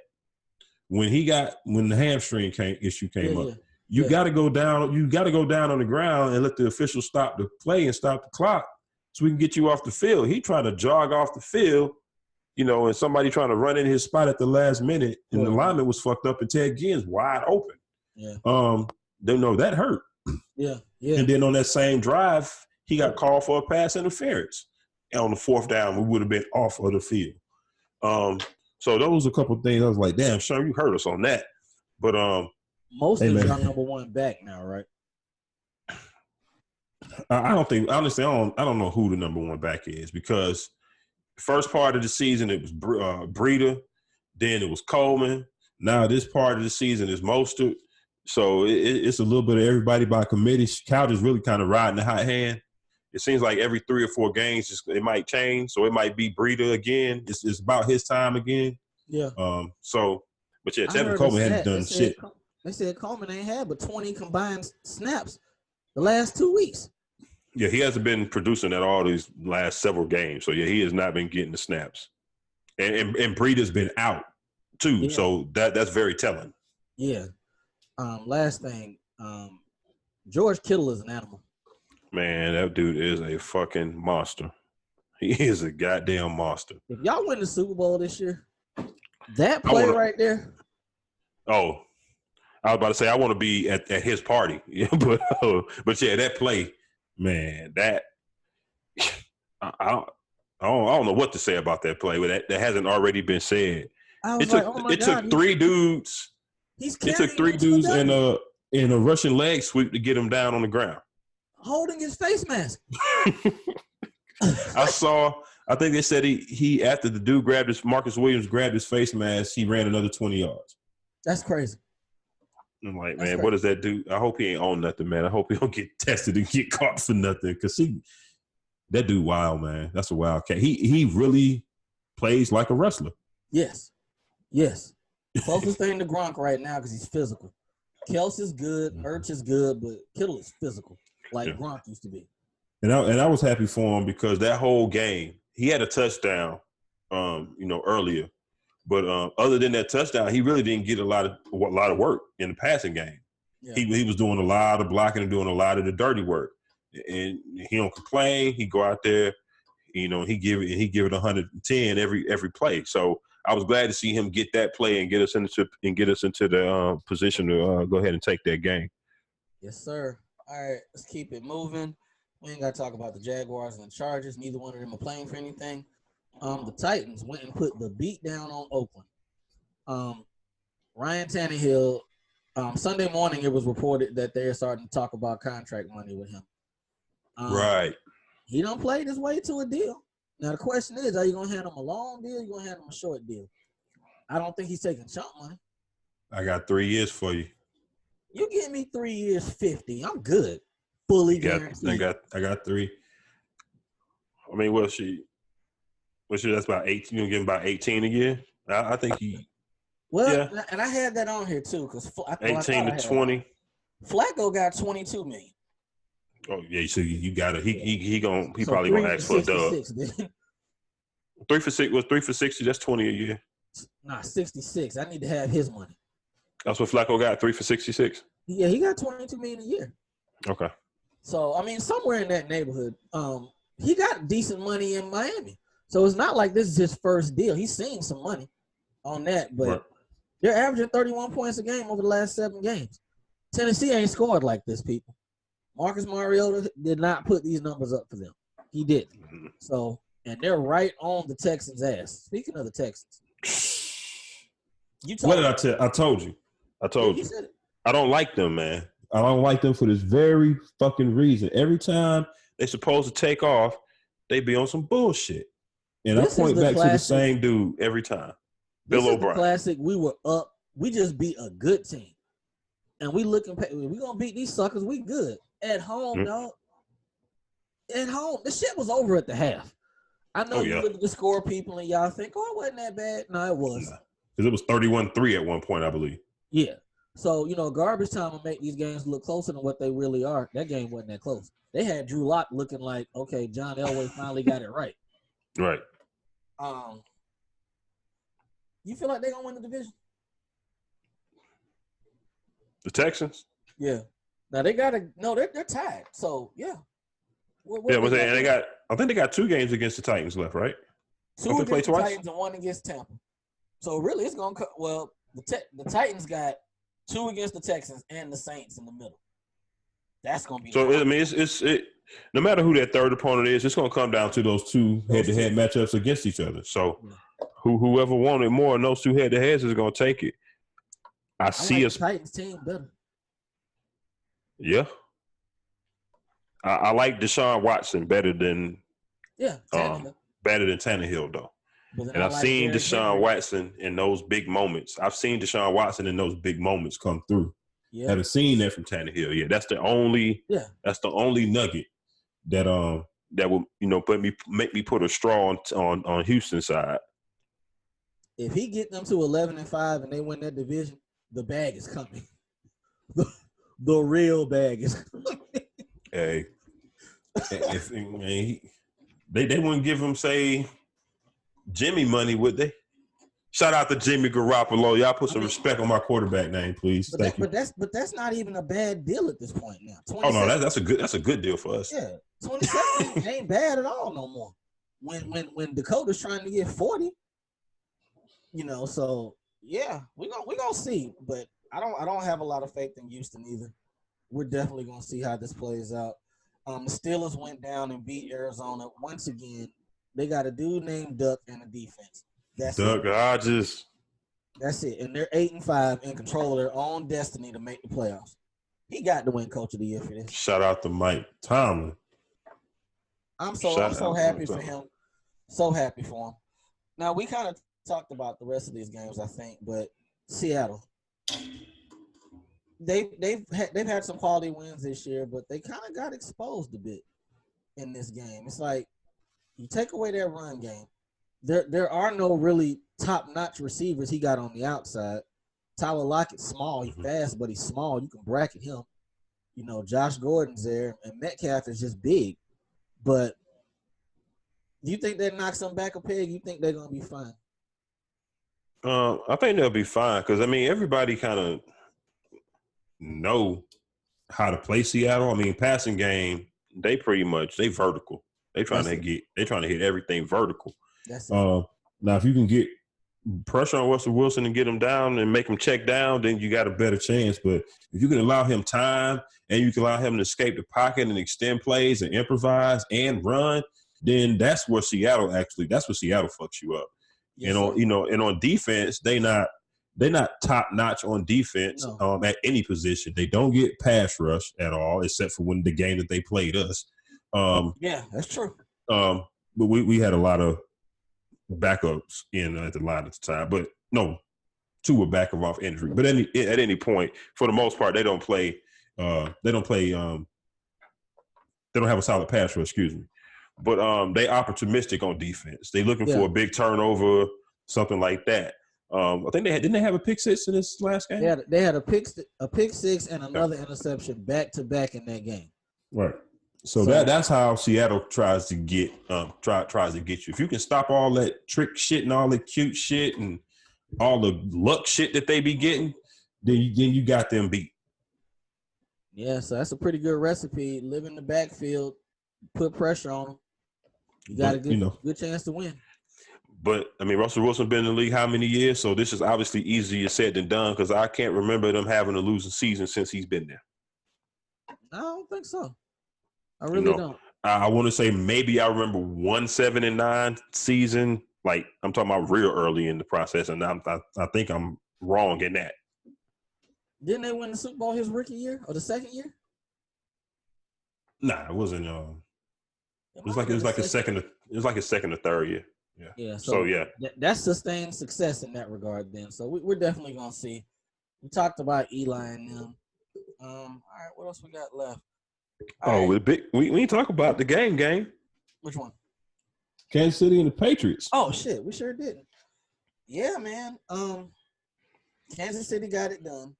When the hamstring issue came up, you got to go down. You got to go down on the ground and let the officials stop the play and stop the clock so we can get you off the field. He tried to jog off the field, and somebody trying to run in his spot at the last minute, and the lineman was fucked up, and Ted Ginn's wide open. Yeah. That hurt. Yeah. And then on that same drive, he got called for a pass interference. And on the fourth down, we would have been off of the field. So those a couple of things I was like, damn, Sean, you hurt us on that. But most of y'all number one back now, right? I don't think honestly, I don't know who the number one back is because the first part of the season it was Breida, then it was Coleman. Now this part of the season is Mostert. So it's a little bit of everybody by committee. Couch is really kind of riding the hot hand. It seems like every 3 or 4 games it might change. So it might be Breida again. It's about his time again. Yeah. But Tevin Coleman hadn't done shit. They said Coleman ain't had but 20 combined snaps the last 2 weeks. Yeah, he hasn't been producing at all these last several games. So yeah, he has not been getting the snaps. And Breida's been out too. Yeah. So that's very telling. Yeah. Last thing, George Kittle is an animal. Man, that dude is a fucking monster. He is a goddamn monster. If y'all win the Super Bowl this year, that play right there. Oh, I was about to say I want to be at his party. Yeah, but yeah, that play, man, that I don't know what to say about that play, but that hasn't already been said. It took 3 dudes. It took 3 dudes and a Russian leg sweep to get him down on the ground. Holding his face mask. I think they said he after the dude Marcus Williams grabbed his face mask, he ran another 20 yards. That's crazy. I'm like, man, what does that do? I hope he ain't on nothing, man. I hope he don't get tested and get caught for nothing. Cause that dude wild, man. That's a wild cat. He really plays like a wrestler. Yes. Closest thing to Gronk right now because he's physical. Kelsey's good, Ertz is good, but Kittle is physical, like Gronk used to be. And I was happy for him because that whole game, he had a touchdown, earlier. But other than that touchdown, he really didn't get a lot of work in the passing game. Yeah. He was doing a lot of blocking and doing a lot of the dirty work. And he don't complain. He go out there, he give it 110 every play. So I was glad to see him get that play and get us into the position to go ahead and take that game. Yes, sir. All right, let's keep it moving. We ain't got to talk about the Jaguars and the Chargers. Neither one of them are playing for anything. The Titans went and put the beat down on Oakland. Ryan Tannehill, Sunday morning it was reported that they're starting to talk about contract money with him. Right. He don't play his way to a deal. Now, the question is, are you going to hand him a long deal or are you going to hand him a short deal? I don't think he's taking chump money. I got 3 years for you. You give me 3 years, 50. I'm good. Fully guaranteed. I got 3. I mean, that's about 18. You give him about 18 a year? I think he. Well, yeah. And I had that on here too because 18 to 20. Flacco got 22 million. Oh yeah, so you got it. He probably gonna ask for a dub. 3 for 6 was 3 for 60. That's 20 a year. Nah, 66. I need to have his money. That's what Flacco got. 3 for 66. Yeah, he got 22 million a year. Okay. So I mean, somewhere in that neighborhood. he got decent money in Miami. So it's not like this is his first deal. He's seen some money on that, but Right. they're averaging 31 points a game over the last 7 games. Tennessee ain't scored like this, people. Marcus Mariota did not put these numbers up for them. He didn't. Mm-hmm. So, and they're right on the Texans' ass. Speaking of the Texans. What did I tell? I told you. You said it. I don't like them, man. I don't like them for this very fucking reason. Every time they're supposed to take off, they be on some bullshit. And I point back to the same dude every time. Bill O'Brien. Classic. We were up. We just beat a good team. And we looking, we going to beat these suckers. We good. At home, dog. At home. The shit was over at the half. I know you look at the score, people, and y'all think, oh, it wasn't that bad. No, it was. Because it was 31-3 at one point, I believe. Yeah. So, garbage time will make these games look closer than what they really are. That game wasn't that close. They had Drew Lock looking like, okay, John Elway finally got it right. Right. You feel like they're going to win the division? The Texans? Yeah. Now, they got to – no, they're tied. So, yeah. I think they got 2 games against the Titans left, right? 2 against the Titans and 1 against Tampa. So, really, it's going to – well, the Titans got 2 against the Texans and the Saints in the middle. That's going to be – So, I mean, it's no matter who that third opponent is, it's going to come down to those 2 head-to-head matchups against each other. So, whoever wanted more in those 2 head-to-heads is going to take it. I see like the Titans team better. Yeah. I like Deshaun Watson better than Tannehill, though. And I've seen Deshaun Watson in those big moments. I've seen Deshaun Watson in those big moments come through. Yeah. Haven't seen that from Tannehill. Yeah, that's the only nugget that will make me put a straw on Houston's side. If he get them to 11-5 and they win that division, the bag is coming. The real bag is coming. Hey, they wouldn't give him, say, Jimmy money, would they? Shout out to Jimmy Garoppolo. Y'all put some respect on my quarterback name, please. Thank you. But that's not even a bad deal at this point now. Oh no, that's a good deal for us. Yeah, 27 ain't bad at all no more. When Dakota's trying to get 40, so yeah, we gonna see. But I don't have a lot of faith in Houston either. We're definitely gonna see how this plays out. The Steelers went down and beat Arizona once again. They got a dude named Duck and a defense. That's Duck Hodges. That's it. And they're 8-5 in control of their own destiny to make the playoffs. He got to win Coach of the Year for this. Shout out to Mike Tomlin. I'm so happy for him. So happy for him. Now, we kind of talked about the rest of these games, I think, but Seattle. They've had some quality wins this year, but they kind of got exposed a bit in this game. It's like you take away their run game. There are no really top-notch receivers he got on the outside. Tyler Lockett's small. He's fast, but he's small. You can bracket him. Josh Gordon's there, and Metcalf is just big. But do you think that knocks them back a peg? You think they're going to be fine? I think they'll be fine because, everybody kind of know how to play Seattle. Passing game, they vertical. They trying to hit everything vertical. That's it. Now, if you can get pressure on Russell Wilson and get him down and make him check down, then you got a better chance. But if you can allow him time and you can allow him to escape the pocket and extend plays and improvise and run, then that's where Seattle fucks you up. Yes, and on defense, they're not top notch on defense at any position. They don't get pass rush at all, except for when the game that they played us. Yeah, that's true. But we had a lot of backups in at the line at the time, but no, 2 were back off injury. But at any point, for the most part, they don't play. They don't have a solid pass rush. Excuse me, but they opportunistic on defense. They looking for a big turnover, something like that. I think didn't they have a pick six in this last game? Yeah, they had a pick six and another interception back to back in that game. Right. So that's how Seattle tries to get you. If you can stop all that trick shit and all the cute shit and all the luck shit that they be getting, then you got them beat. Yeah, so that's a pretty good recipe. Live in the backfield, put pressure on them, You got a But, good chance to win. But I mean, Russell Wilson been in the league how many years? So this is obviously easier said than done because I can't remember them having a losing season since he's been there. I don't think so. I really don't. I want to say maybe I remember 1-7-9 season. Like I'm talking about real early in the process, and I think I'm wrong in that. Didn't they win the Super Bowl his rookie year or the second year? Nah, it wasn't. It was like a second. It was like a second or third year. Yeah. Yeah. So yeah, that's sustained success in that regard. Then, so we're definitely gonna see. We talked about Eli and them. All right, what else we got left? we ain't talk about the game. Which one? Kansas City and the Patriots. Oh shit, we sure didn't. Yeah, man. Kansas City got it done.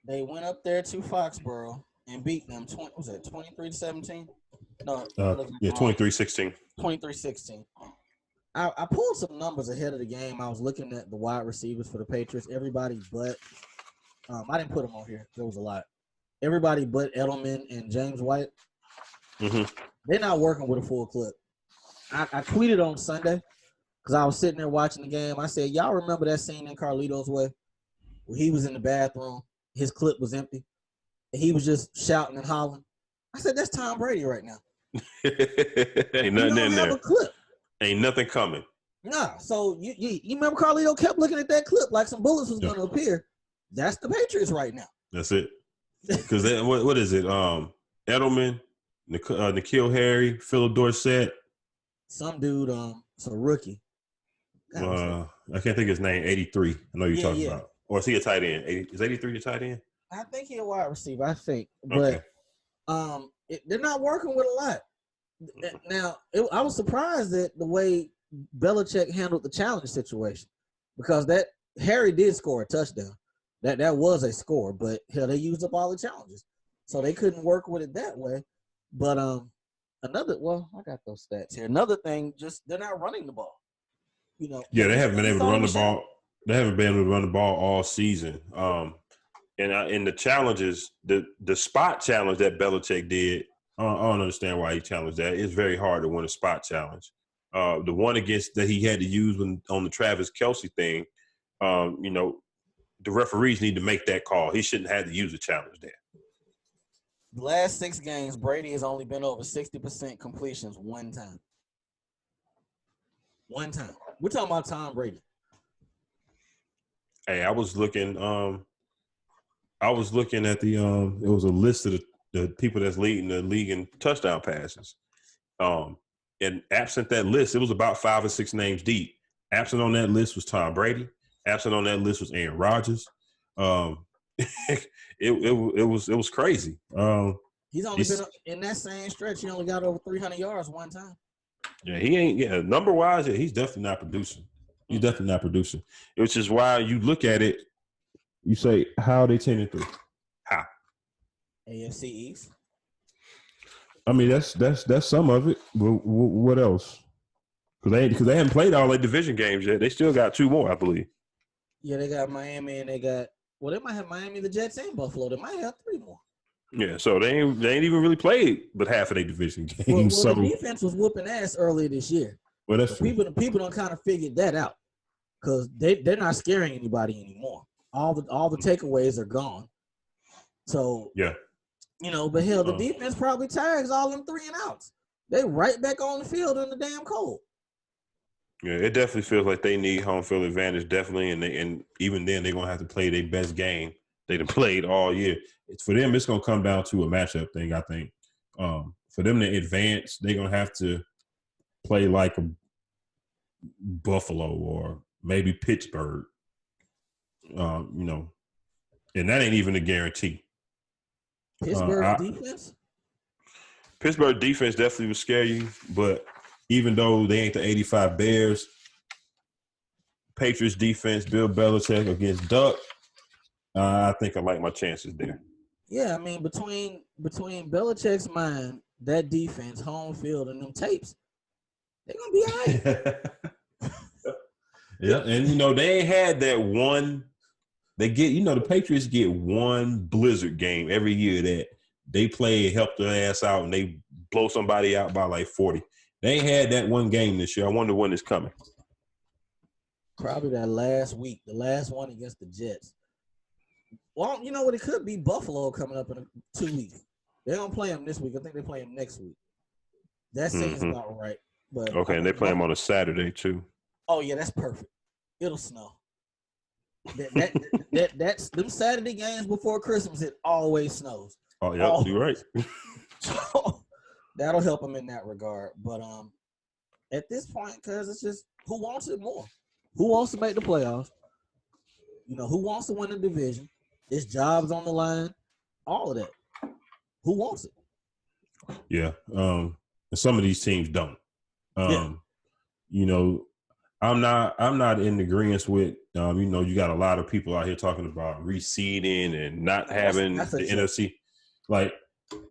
They went up there to Foxborough and beat them. 23-17? No. 23-16. 23-16. I pulled some numbers ahead of the game. I was looking at the wide receivers for the Patriots. Everybody but I didn't put them on here. There was a lot. Everybody but Edelman and James White. Mm-hmm. They're not working with a full clip. I tweeted on Sunday because I was sitting there watching the game. I said, y'all remember that scene in Carlito's Way where he was in the bathroom, his clip was empty, and he was just shouting and hollering? I said, that's Tom Brady right now. Ain't nothing in there. A clip. Ain't nothing coming. Nah. So you remember Carlito kept looking at that clip like some bullets was going to appear. That's the Patriots right now. That's it. Because what is it? Edelman, N'Keal Harry, Philip Dorsett. Some dude, it's a rookie. I can't think of his name. 83. I know you're talking about. Or is he a tight end? Is 83 the tight end? I think he's a wide receiver. I think, but they're not working with a lot. Now, I was surprised at the way Belichick handled the challenge situation because that Harry did score a touchdown. That was a score, but hell, they used up all the challenges, so they couldn't work with it that way. But I got those stats here. Another thing, just they're not running the ball. They haven't been able to run the ball. They haven't been able to run the ball all season. And the challenges, the spot challenge that Belichick did, I don't understand why he challenged that. It's very hard to win a spot challenge. The one against that he had to use on the Travis Kelce thing, the referees need to make that call. He shouldn't have to use a challenge there. The last 6 games, Brady has only been over 60% completions one time. One time. We're talking about Tom Brady. Hey, I was looking at the it was a list of the people that's leading the league in touchdown passes. And absent that list, it was about 5 or 6 names deep. Absent on that list was Tom Brady. Absent on that list was Aaron Rodgers. It was crazy. He's only been in that same stretch. He only got over 300 yards one time. Yeah, he ain't. Yeah, number wise, he's definitely not producing. He's definitely not producing. Which is why you look at it, you say, how are they 10-3? How? AFC East. I mean, that's some of it. What else? Because they haven't played all their division games yet. They still got 2 more, I believe. Yeah, they got Miami and they might have Miami, the Jets, and Buffalo. They might have 3 more. Yeah, so they ain't even really played but half of their division games. Well, the defense was whooping ass earlier this year. Well, that's so people don't kind of figured that out because they're not scaring anybody anymore. All the takeaways are gone. So yeah, but hell, the defense probably tags all them 3 and outs. They right back on the field in the damn cold. Yeah, it definitely feels like they need home field advantage, definitely, and even then they're gonna have to play their best game they've played all year. For them, it's gonna come down to a matchup thing, I think. For them to advance, they're gonna have to play like a Buffalo or maybe Pittsburgh. And that ain't even a guarantee. Pittsburgh defense? Pittsburgh defense definitely would scare you, but even though they ain't the 85 Bears, Patriots defense, Bill Belichick against Duck, I think I like my chances there. Yeah, I mean, between Belichick's mind, that defense, home field, and them tapes, they're going to be all right. Yeah, and, they ain't had that one. They get, the Patriots get one blizzard game every year that they play, help their ass out, and they blow somebody out by like 40. They ain't had that one game this year. I wonder when it's coming. Probably that last week, the last one against the Jets. Well, you know what? It could be Buffalo coming up in 2 weeks. They don't play them this week. I think they play them next week. That seems about right. But okay, and they play them on a Saturday too. Oh yeah, that's perfect. It'll snow. That's them Saturday games before Christmas. It always snows. Oh yeah, you're right. So that'll help them in that regard. But at this point, because it's just who wants it more? Who wants to make the playoffs? You know, who wants to win the division? It's jobs on the line. All of that. Who wants it? Yeah. And some of these teams don't. You know, I'm not in agreement with you know, you got a lot of people out here talking about reseeding and not having the NFC. Like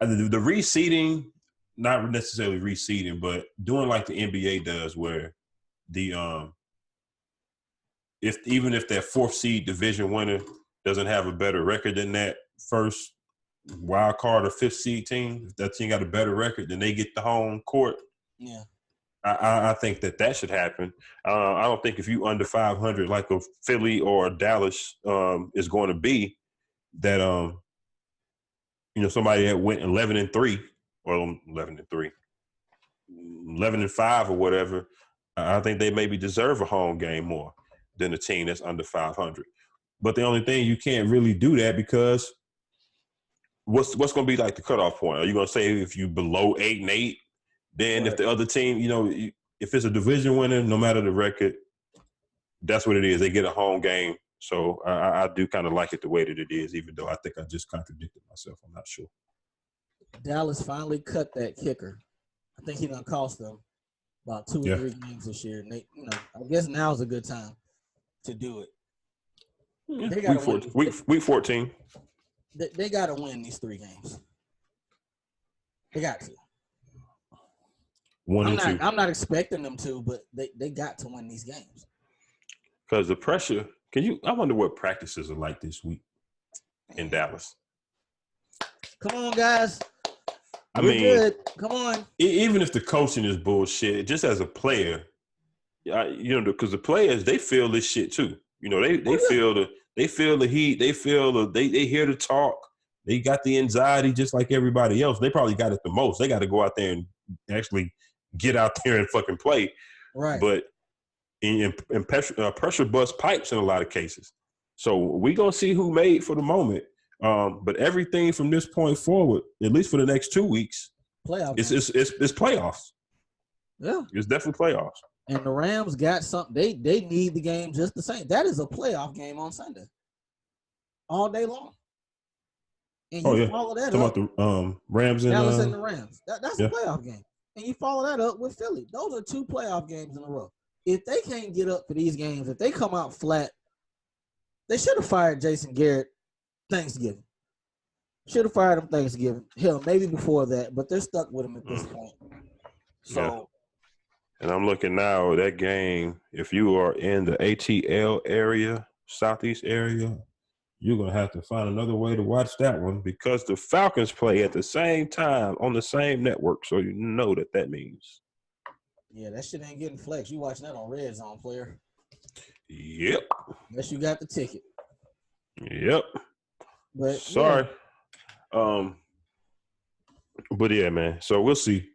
the reseeding, not necessarily reseeding, but doing like the NBA does, where the even if that 4th seed division winner doesn't have a better record than that first wild card or 5th seed team, if that team got a better record, then they get the home court. Yeah. I think that should happen. I don't think if you under 500 like a Philly or a Dallas is going to be, that you know, somebody that went 11-3 or 11-3, 11-5 or whatever, I think they maybe deserve a home game more than a team that's under 500. But the only thing, you can't really do that because what's going to be like the cutoff point? Are you going to say if you below 8-8? Then if the other team, you know, if it's a division winner, no matter the record, that's what it is. They get a home game. So I do kind of like it the way that it is, even though I think I just contradicted myself. I'm not sure. Dallas finally cut that kicker. I think he done cost them about 2 or 3 games this year. And they, you know, I guess now's a good time to do it. Yeah. They got week 14. They got to win these 3 games. They got to. 1 and 2. I'm not expecting them to, but they got to win these games. Because the pressure, I wonder what practices are like this week in Dallas. Come on, guys. We're good. Come on. Even if the coaching is bullshit, just as a player, you know, because the players, they feel this shit too. You know, they feel the heat. They feel they hear the talk. They got the anxiety just like everybody else. They probably got it the most. They got to go out there and actually get out there and fucking play. Right. But in pressure bust pipes in a lot of cases. So we gonna see who made for the moment. But everything from this point forward, at least for the next 2 weeks, it's playoffs. Yeah, it's definitely playoffs. And the Rams got something. They need the game just the same. That is a playoff game on Sunday, all day long. And you follow that up. About the Rams and Dallas and the Rams. That's a playoff game. And you follow that up with Philly. Those are 2 playoff games in a row. If they can't get up for these games, if they come out flat, they should have fired Jason Garrett Thanksgiving. Should have fired him Thanksgiving. Hell, maybe before that, but they're stuck with him at this point. So, and I'm looking now, that game, if you are in the ATL area, Southeast area, you're going to have to find another way to watch that one because the Falcons play at the same time on the same network, so you know that means. Yeah, that shit ain't getting flexed. You watching that on Red Zone, player. Yep. Unless you got the ticket. Yep. But sorry. Yeah. But yeah, man. So we'll see.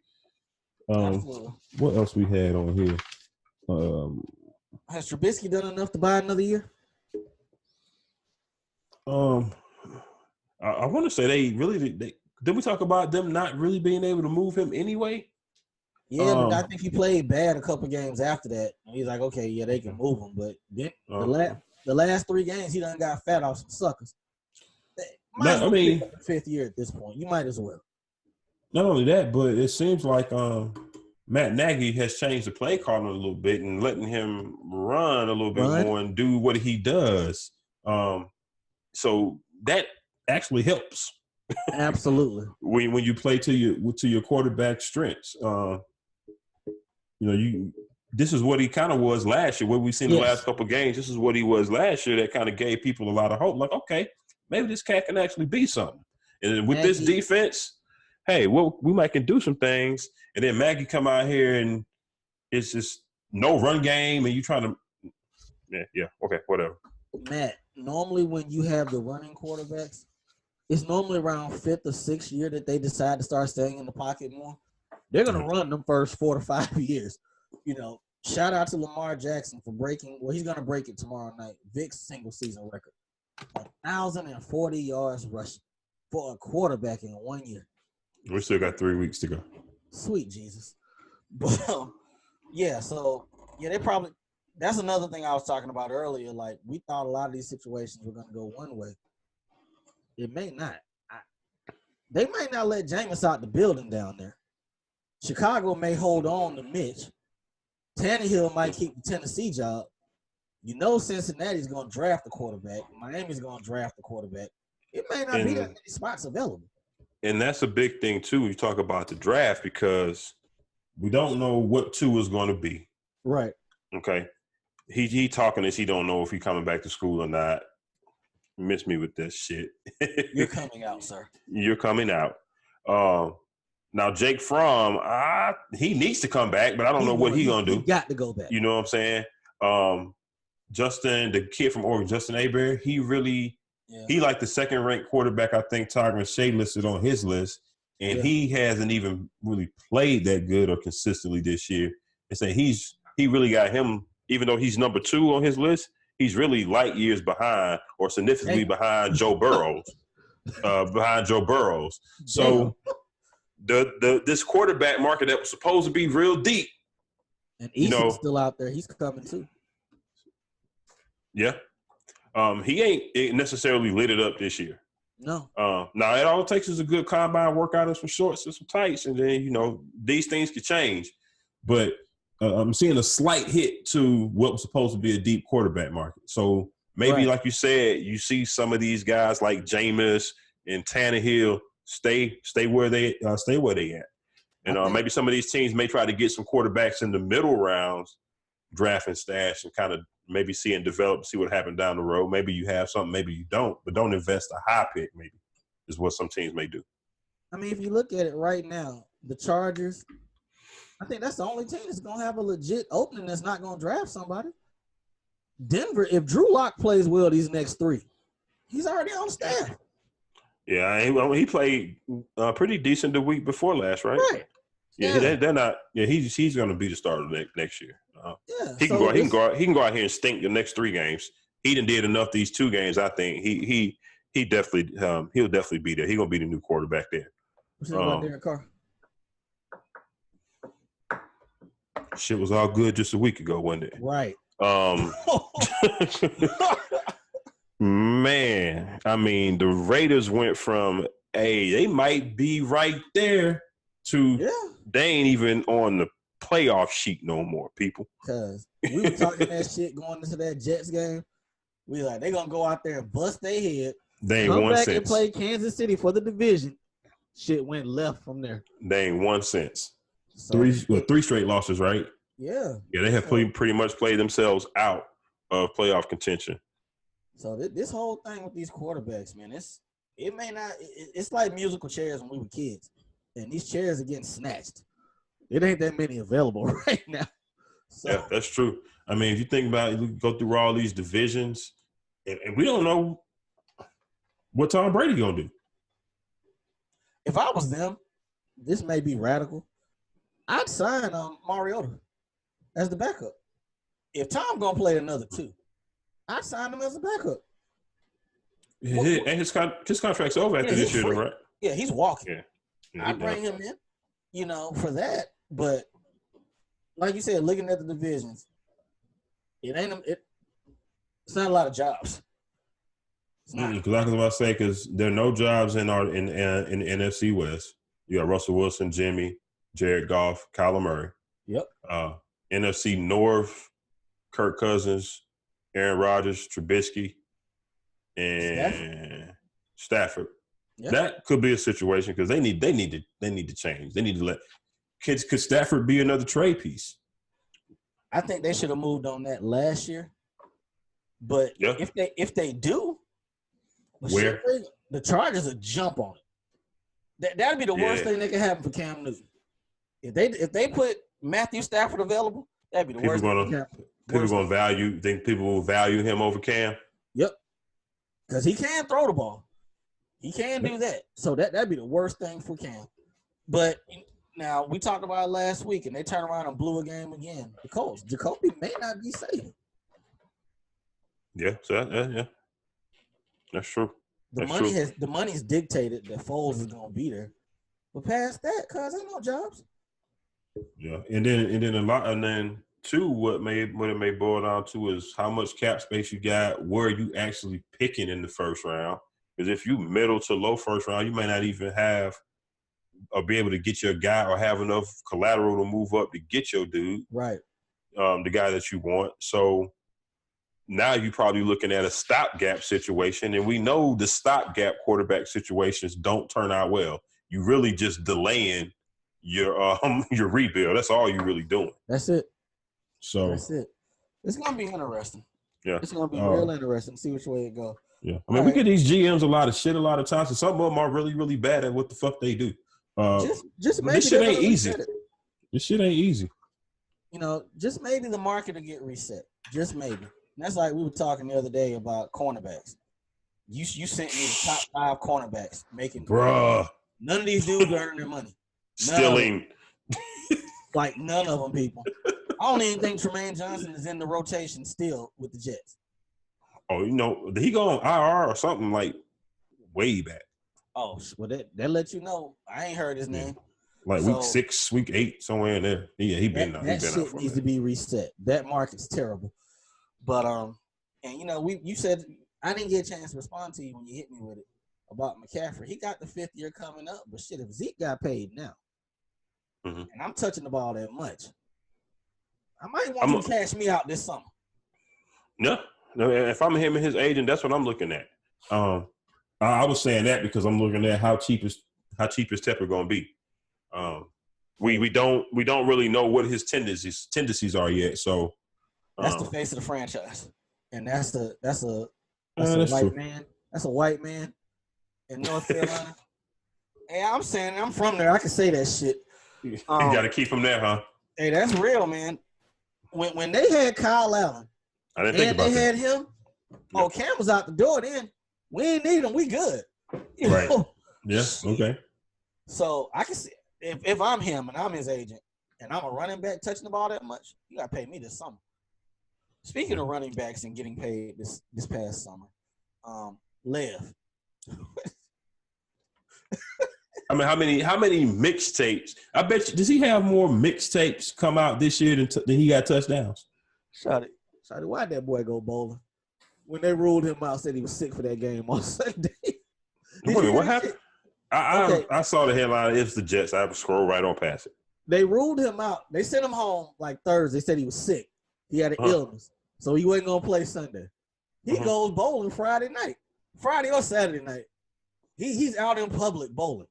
What else we had on here? Has Trubisky done enough to buy another year? I want to say did we talk about them not really being able to move him anyway? Yeah, but I think he played bad a couple games after that. And he's like, okay, yeah, they can move him. But then the last 3 games, he done got fat off some suckers. I mean, 5th year at this point. You might as well. Not only that, but it seems like Matt Nagy has changed the play calling a little bit and letting him run a little bit more and do what he does. So that actually helps. Absolutely. when you play to your quarterback strengths. You know, this is what he kind of was last year. What we've seen the last couple of games, this is what he was last year. That kind of gave people a lot of hope. Like, okay, maybe this cat can actually be something. And with this defense, hey, well, we might can do some things, and then Maggie come out here and it's just no run game, and you trying to, okay, whatever. Matt, normally when you have the running quarterbacks, it's normally around fifth or sixth year that they decide to start staying in the pocket more. They're gonna run them first 4 to 5 years. Shout out to Lamar Jackson for breaking. Well, he's gonna break it tomorrow night. Vic's single season record, 1,040 yards rushing for a quarterback in 1 year. We still got 3 weeks to go. Sweet Jesus, but yeah. So yeah, they probably. That's another thing I was talking about earlier. Like we thought a lot of these situations were gonna go one way. It may not. They might not let Jameis out the building down there. Chicago may hold on to Mitch. Tannehill might keep the Tennessee job. Cincinnati's going to draft the quarterback. Miami's going to draft the quarterback. It may not be that many spots available. And that's a big thing, too, when you talk about the draft, because we don't know what Tua is going to be. Right. Okay. He talking this. He don't know if he's coming back to school or not. Miss me with this shit. You're coming out, sir. You're coming out. Now, Jake Fromm, he needs to come back, but I don't know what he's going to do. He got to go back. You know what I'm saying? Justin, the kid from Oregon, Justin Aber, he like the second-ranked quarterback, I think Tyron Shea listed on his list, and he hasn't even really played that good or consistently this year. And say he really got him, even though he's number 2 on his list, he's really light years behind or significantly behind Joe Burrows. So this quarterback market that was supposed to be real deep. And Easton's still out there. He's coming too. Yeah. He ain't necessarily lit it up this year. No. Now, it all it takes is a good combine workout and some shorts and some tights, and then, these things could change. But I'm seeing a slight hit to what was supposed to be a deep quarterback market. So maybe, like you said, you see some of these guys like Jameis and Tannehill stay where they at. And maybe some of these teams may try to get some quarterbacks in the middle rounds, draft and stash, and kind of maybe see and develop, see what happens down the road. Maybe you have something, maybe you don't, but don't invest a high pick, maybe, is what some teams may do. I mean, if you look at it right now, the Chargers, I think that's the only team that's going to have a legit opening that's not going to draft somebody. Denver, if Drew Lock plays well these next 3, he's already on staff. Yeah, he played pretty decent the week before last, right? Right. Yeah, they're not. Yeah, he's going to be the starter next year. He can go out here and stink the next 3 games. He done did enough these 2 games. I think he definitely he'll definitely be there. He's going to be the new quarterback there. What's about Derek Carr? Shit was all good just a week ago, wasn't it? Right. Man, I mean, the Raiders went from, they might be right there to they ain't even on the playoff sheet no more, people. Because we were talking that shit going into that Jets game. We like, they're going to go out there and bust their head. They ain't come won back since. and play Kansas City for the division. Shit went left from there. They ain't won since. So, 3 straight losses, right? Yeah. Yeah, they have pretty much played themselves out of playoff contention. So this whole thing with these quarterbacks, man, it's like musical chairs when we were kids. And these chairs are getting snatched. It ain't that many available right now. So, yeah, that's true. I mean, if you think about it, we go through all these divisions, and we don't know what Tom Brady gonna do. If I was them, this may be radical. I'd sign Mariota as the backup. If Tom gonna play another 2, I'd sign him as a backup. And his contract's over after this year, right? Yeah, he's walking. Yeah, I'd bring him in, for that. But like you said, looking at the divisions, it's not a lot of jobs. Because I was about to say, because there are no jobs in the NFC West. You got Russell Wilson, Jimmy, Jared Goff, Kyler Murray. Yep. NFC North, Kirk Cousins, Aaron Rodgers, Trubisky, and Stafford. Yep. That could be a situation because they need to change. They need to let kids. Could Stafford be another trade piece? I think they should have moved on that last year. But if they do, where the Chargers will jump on it. That'd be the worst thing that could happen for Cam Newton. If they put Matthew Stafford available, that'd be the worst thing that could happen. People will value him over Cam? Yep. Because he can throw the ball. He can do that. So that'd be the worst thing for Cam. But now we talked about it last week, and they turned around and blew a game again. The Colts. Jacoby may not be safe. Yeah, that's true. The money's dictated that Foles is gonna be there. But past that, cuz ain't no jobs. Yeah, and then two, what it may boil down to is how much cap space you got, where you actually picking in the first round. Because if you middle to low first round, you may not even have or be able to get your guy or have enough collateral to move up to get your dude, right? The guy that you want. So now you're probably looking at a stopgap situation, and we know the stopgap quarterback situations don't turn out well. You really just delaying your rebuild. That's all you're really doing. That's it. So that's it. It's gonna be interesting. Yeah, it's gonna be real interesting. See which way it goes. Yeah, I mean, we get these GMs a lot of shit a lot of times, and some of them are really, really bad at what the fuck they do. Just maybe this shit ain't easy. This shit ain't easy. You know, just maybe the market will get reset. Just maybe. And that's like we were talking the other day about cornerbacks. You sent me the top 5 cornerbacks making. Bruh. None of these dudes are earning their money. Stealing. Like none of them, people. I don't even think Tremaine Johnson is in the rotation still with the Jets. Oh, you know, did he go on IR or something like way back? Oh, well, that let you know. I ain't heard his name. Like week 6, week 8, somewhere in there. Yeah, he been out. That shit needs to be reset. That market's terrible. But and you know, you said I didn't get a chance to respond to you when you hit me with it about McCaffrey. He got the 5th year coming up, but shit, if Zeke got paid now, and I'm touching the ball that much, I might want him to cash me out this summer. No, if I'm him and his agent, that's what I'm looking at. I was saying that because I'm looking at how cheap is Tepper going to be. We don't really know what his tendencies are yet. So that's the face of the franchise, and that's a white true. man. That's a white man in North Carolina. Hey, I'm saying I'm from there. I can say that shit. You got to keep him there, huh? Hey, that's real, man. When they had Kyle Allen, I didn't think about they that. had him. Oh, Cam was out the door then. We ain't need him. We good. You right. know? Yeah. Okay. So I can see if I'm him and I'm his agent and I'm a running back touching the ball that much, you got to pay me this summer. Speaking of running backs and getting paid this past summer, Lev. I mean, how many mixtapes? I bet you, does he have more mixtapes come out this year than he got touchdowns? Shawty, why'd that boy go bowling? When they ruled him out, said he was sick for that game on Sunday. Wait, what happened? I saw the headline. It's the Jets. I have to scroll right on past it. They ruled him out. They sent him home like Thursday. They said he was sick. He had an illness, so he wasn't gonna play Sunday. He goes bowling Friday or Saturday night. He's out in public bowling.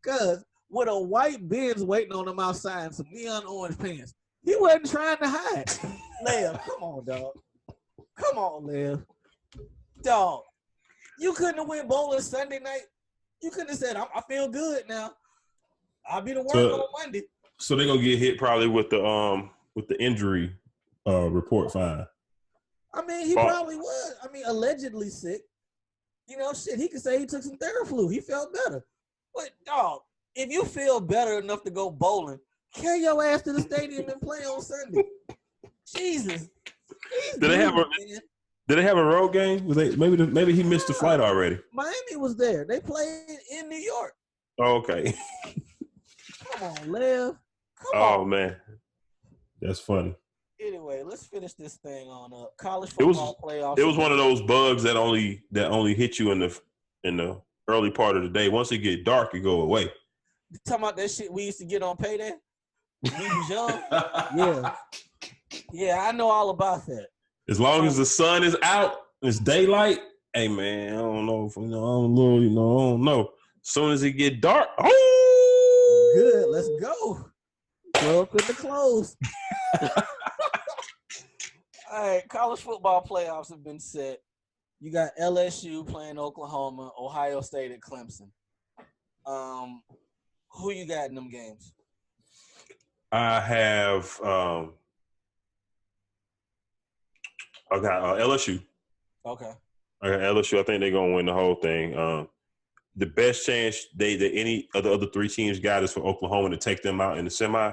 Cause with a white Benz waiting on him outside and some neon orange pants, he wasn't trying to hide. Lev, come on, dog. Come on, Lev. Dog, you couldn't have went bowling Sunday night. You couldn't have said, I feel good now. I'll be to work on Monday. So they're gonna get hit probably with the injury report fine. I mean, he probably was. I mean, allegedly sick. You know, shit, he could say he took some Theraflu. He felt better. But, dog, if you feel better enough to go bowling, carry your ass to the stadium and play on Sunday. Jesus. Did they have a road game? Maybe he missed the flight already. Miami was there. They played in New York. Oh, okay. Come on, Lev. Come on. Oh, man. That's funny. Anyway, let's finish this thing on college football playoffs. It was one of those bugs that only hit you in the early part of the day. Once it get dark, it go away. You talking about that shit we used to get on payday? When we was young? Yeah. Yeah, I know all about that. As long as the sun is out, it's daylight. Hey man, I don't know if I don't know. As soon as it get dark, good. Let's go. Club in the close. All right, college football playoffs have been set. You got LSU playing Oklahoma, Ohio State at Clemson. Who you got in them games? I have I got LSU. Okay. I got LSU. I think they're gonna win the whole thing. The best chance that any of the other three teams got is for Oklahoma to take them out in the semi.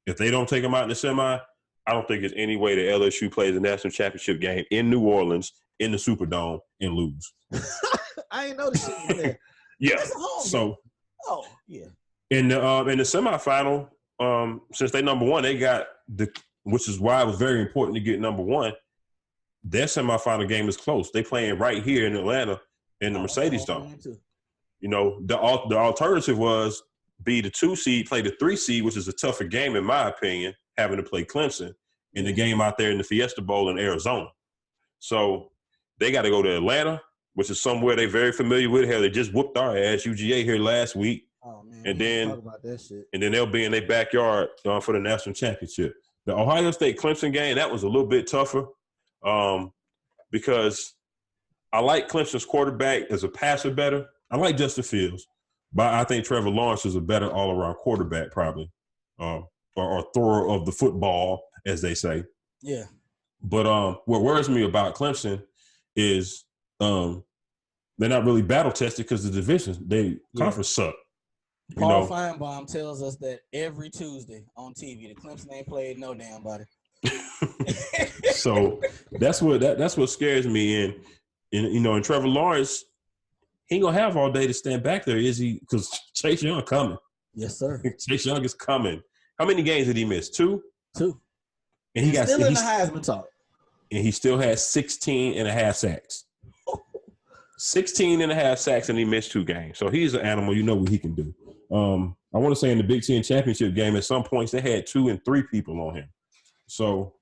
If they don't take them out in the semi, I don't think there's any way that LSU plays a national championship game in New Orleans in the Superdome and lose. I ain't know the shit was there. Yeah. That's a home So game. Oh yeah. in the semifinal, since they number one, they got which is why it was very important to get number one. Their semifinal game is close. They playing right here in Atlanta in the Mercedes Dome. You know, the alternative was be the 2 seed, play the 3 seed, which is a tougher game in my opinion, having to play Clemson in the game out there in the Fiesta Bowl in Arizona. So they got to go to Atlanta, which is somewhere they're very familiar with. Hell, they just whooped our ass, UGA, here last week. Oh man, and then talk about that shit. And then they'll be in their backyard for the national championship. The Ohio State Clemson game, that was a little bit tougher because I like Clemson's quarterback as a passer better. I like Justin Fields, but I think Trevor Lawrence is a better all-around quarterback probably, or thrower of the football, as they say. Yeah. But what worries me about Clemson is they're not really battle-tested because the divisions, conference suck. Paul Feinbaum tells us that every Tuesday on TV, the Clemson ain't played no damn body. So that's what scares me. And Trevor Lawrence, he ain't gonna have all day to stand back there, is he? Because Chase Young coming. Yes, sir. Chase Young is coming. How many games did he miss? 2? 2. And he's still in the Heisman talk. And he still has 16 and a half sacks. 16 and a half sacks, and he missed 2 games. So he's an animal. You know what he can do. I want to say in the Big Ten championship game, at some points they had 2 and 3 people on him. So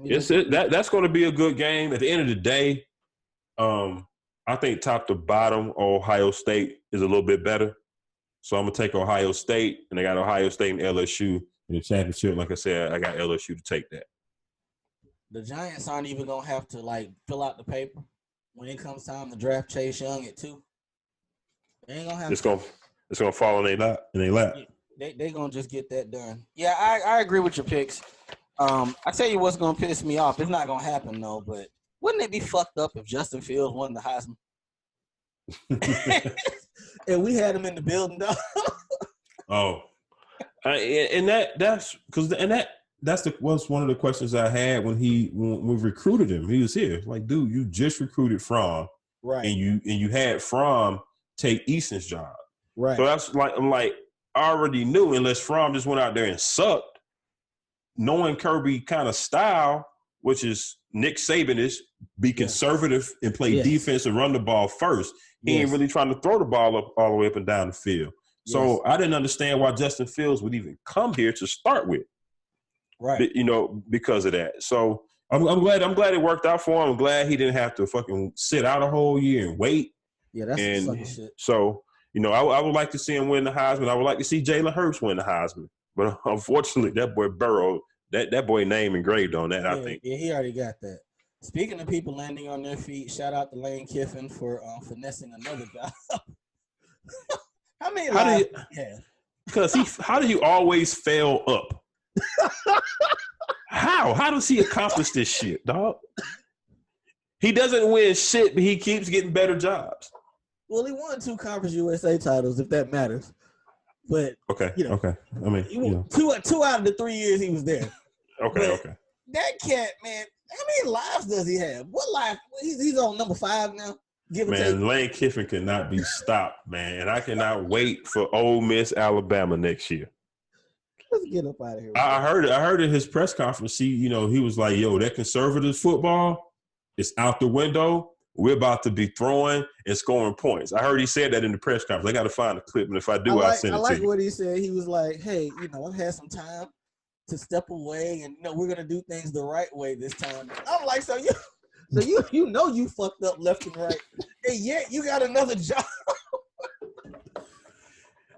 that's going to be a good game. At the end of the day, I think top to bottom, Ohio State is a little bit better. So I'm going to take Ohio State, and I got Ohio State and LSU in the championship. Like I said, I got LSU to take that. The Giants aren't even going to have to, fill out the paper when it comes time to draft Chase Young at 2. They ain't going to have It's gonna fall in their lap. They gonna just get that done. Yeah, I agree with your picks. I tell you what's gonna piss me off. It's not gonna happen though. But wouldn't it be fucked up if Justin Fields won the Heisman? And we had him in the building, though. Oh, and that's was one of the questions I had when we recruited him. He was here. Like, dude, you just recruited Fromm, right? And you had Fromm take Easton's job. Right. So that's I already knew, unless Fromm just went out there and sucked, knowing Kirby kind of style, which is Nick Saban is be conservative and play defense and run the ball first. He ain't really trying to throw the ball up all the way up and down the field. So I didn't understand why Justin Fields would even come here to start with. Right. Because of that. So I'm glad it worked out for him. I'm glad he didn't have to fucking sit out a whole year and wait. Yeah, that's some shit. So I would like to see him win the Heisman. I would like to see Jalen Hurts win the Heisman. But unfortunately, that boy Burrow, that boy name engraved on that, I think. Yeah, he already got that. Speaking of people landing on their feet, shout out to Lane Kiffin for finessing another guy. How many lives do you have? Because how do you always fail up? How? How does he accomplish this shit, dog? He doesn't win shit, but he keeps getting better jobs. Well, he won 2 Conference USA titles, if that matters. But okay. I mean, 2 out of the 3 years he was there. Okay. That cat, man. How many lives does he have? What life? He's on number 5 now. Lane Kiffin cannot be stopped, man, and I cannot wait for Ole Miss, Alabama next year. Let's get up out of here. I heard at his press conference. He was like, "Yo, that conservative football is out the window. We're about to be throwing and scoring points." I heard he said that in the press conference. I got to find a clip, and if I do, I'll send it to you. I like what he said. He was like, "Hey, I've had some time to step away, and we're gonna do things the right way this time." I'm like, so you fucked up left and right, and yet you got another job.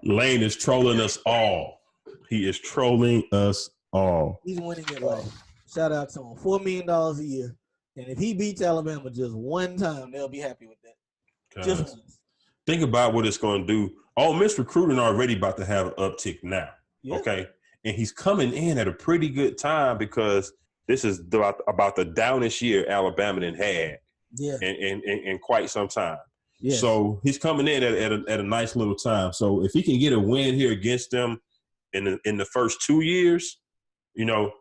Lane is trolling us all. He is trolling us all. He's winning at life. Shout out to him. $4 million a year. And if he beats Alabama just one time, they'll be happy with that. Just once. Think about what it's going to do. Ole Miss recruiting already about to have an uptick now. Yeah. Okay. And he's coming in at a pretty good time because this is about the downest year Alabama had in quite some time. Yes. So he's coming in at a nice little time. So if he can get a win here against them in the first 2 years, you know,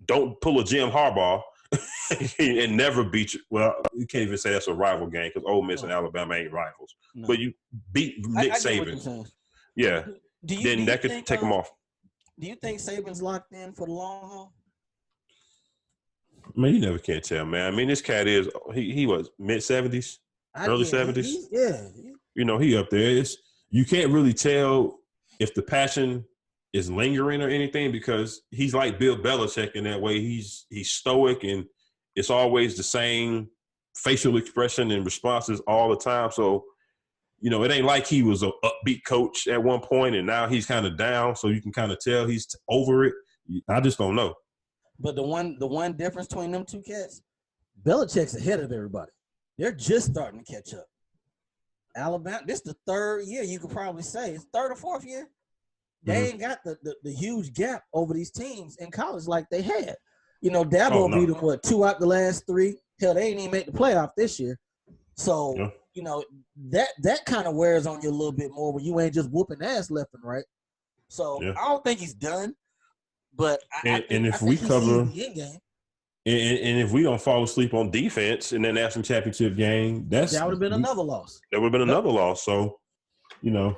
don't pull a Jim Harbaugh and never beat you. Well, you can't even say that's a rival game because Ole Miss and Alabama ain't rivals. No. But you beat Nick Saban. Yeah. Then that could take him off. Do you think Saban's locked in for the long haul? Man, you never can tell, man. I mean, this cat is he was mid-70s, early 70s. Yeah. You know, he up there. You can't really tell if the passion is lingering or anything because he's like Bill Belichick in that way. He's stoic and it's always the same facial expression and responses all the time. So, you know, it ain't like he was an upbeat coach at one point and now he's kind of down. So you can kind of tell he's over it. I just don't know. But the one difference between them two cats, Belichick's ahead of everybody. They're just starting to catch up. Alabama, this is the third year you could probably say. It's third or fourth year. They ain't got the huge gap over these teams in college like they had. You know, Dabo beat them, 2 out the last 3? Hell, they ain't even make the playoff this year. So, you know, that kind of wears on you a little bit more when you ain't just whooping ass left and right. So, I don't think he's done. But if we cover the end game. And if we don't fall asleep on defense in that national championship game, that would have been another loss. That would have been another loss. So, you know,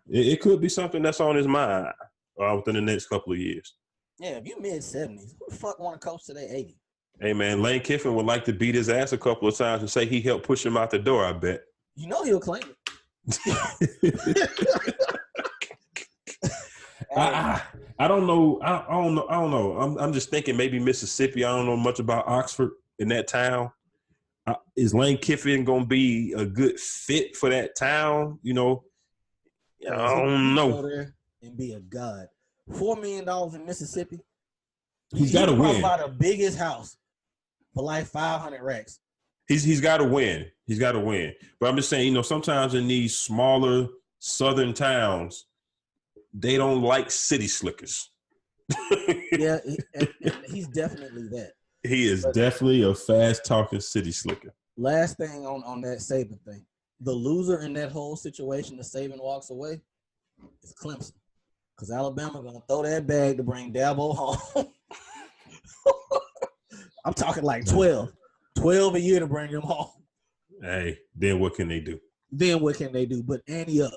it could be something that's on his mind within the next couple of years. Yeah, if you mid-70s, who the fuck want to coach today 80? Hey, man, Lane Kiffin would like to beat his ass a couple of times and say he helped push him out the door, I bet. You know he'll claim it. I don't know. I don't know. I'm just thinking maybe Mississippi. I don't know much about Oxford in that town. Is Lane Kiffin going to be a good fit for that town? You know, I don't know. Go there and be a god. $4 million in Mississippi. He's got to win. About the biggest house for like 500 racks. He's got to win. He's got to win. But I'm just saying, you know, sometimes in these smaller southern towns, they don't like city slickers. Yeah, and he's definitely that. He is definitely a fast-talking city slicker. Last thing on that Saban thing. The loser in that whole situation that Saban walks away is Clemson. Because Alabama going to throw that bag to bring Dabo home. I'm talking like 12. 12 a year to bring him home. Hey, then what can they do? But ante up.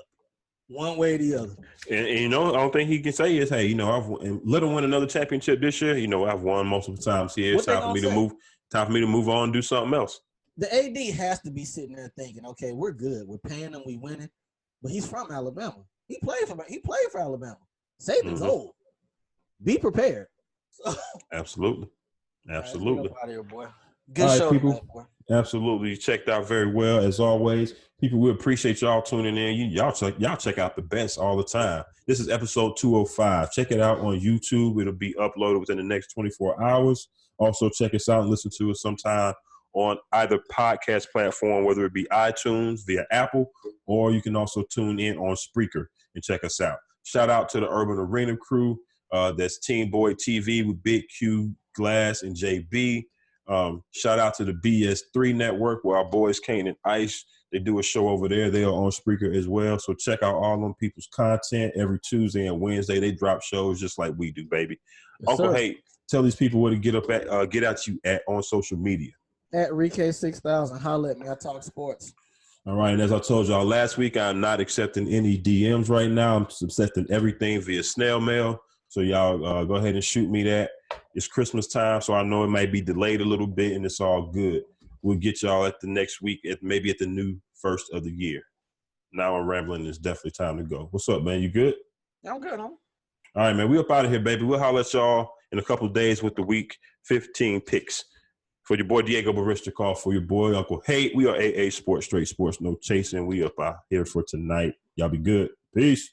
One way or the other. And you know, the only thing he can say is, hey, you know, I've let him win another championship this year. You know, I've won multiple times here. It's time for me to move on and do something else. The AD has to be sitting there thinking, okay, we're good. We're paying him, we winning. But he's from Alabama. He played for Alabama. Saban's old. Be prepared. Absolutely. Absolutely. Out here, boy. Good show, people. Tonight, boy. Absolutely. You checked out very well, as always. People, we appreciate y'all tuning in. Y'all check out the best all the time. This is episode 205. Check it out on YouTube. It'll be uploaded within the next 24 hours. Also, check us out and listen to us sometime on either podcast platform, whether it be iTunes, via Apple, or you can also tune in on Spreaker and check us out. Shout out to the Urban Arena crew. That's Team Boy TV with Big Q, Glass, and JB. Shout out to the BS3 network where our boys Kane and Ice, they do a show over there. They are on Spreaker as well. So check out all them people's content every Tuesday and Wednesday. They drop shows just like we do, baby. Yes, Uncle Hate, tell these people where to get at you at on social media. At ReK6000, holla at me. I talk sports. All right, and as I told y'all last week, I'm not accepting any DMs right now. I'm accepting everything via snail mail. So y'all go ahead and shoot me that. It's Christmas time, so I know it might be delayed a little bit, and it's all good. We'll get y'all at the next week, maybe at the new first of the year. Now I'm rambling. It's definitely time to go. What's up, man? You good? I'm good, homie. All right, man. We up out of here, baby. We'll holler at y'all in a couple of days with the week 15 picks. For your boy Diego Barista, call for your boy Uncle Hate. We are AA Sports, straight sports, no chasing. We up out here for tonight. Y'all be good. Peace.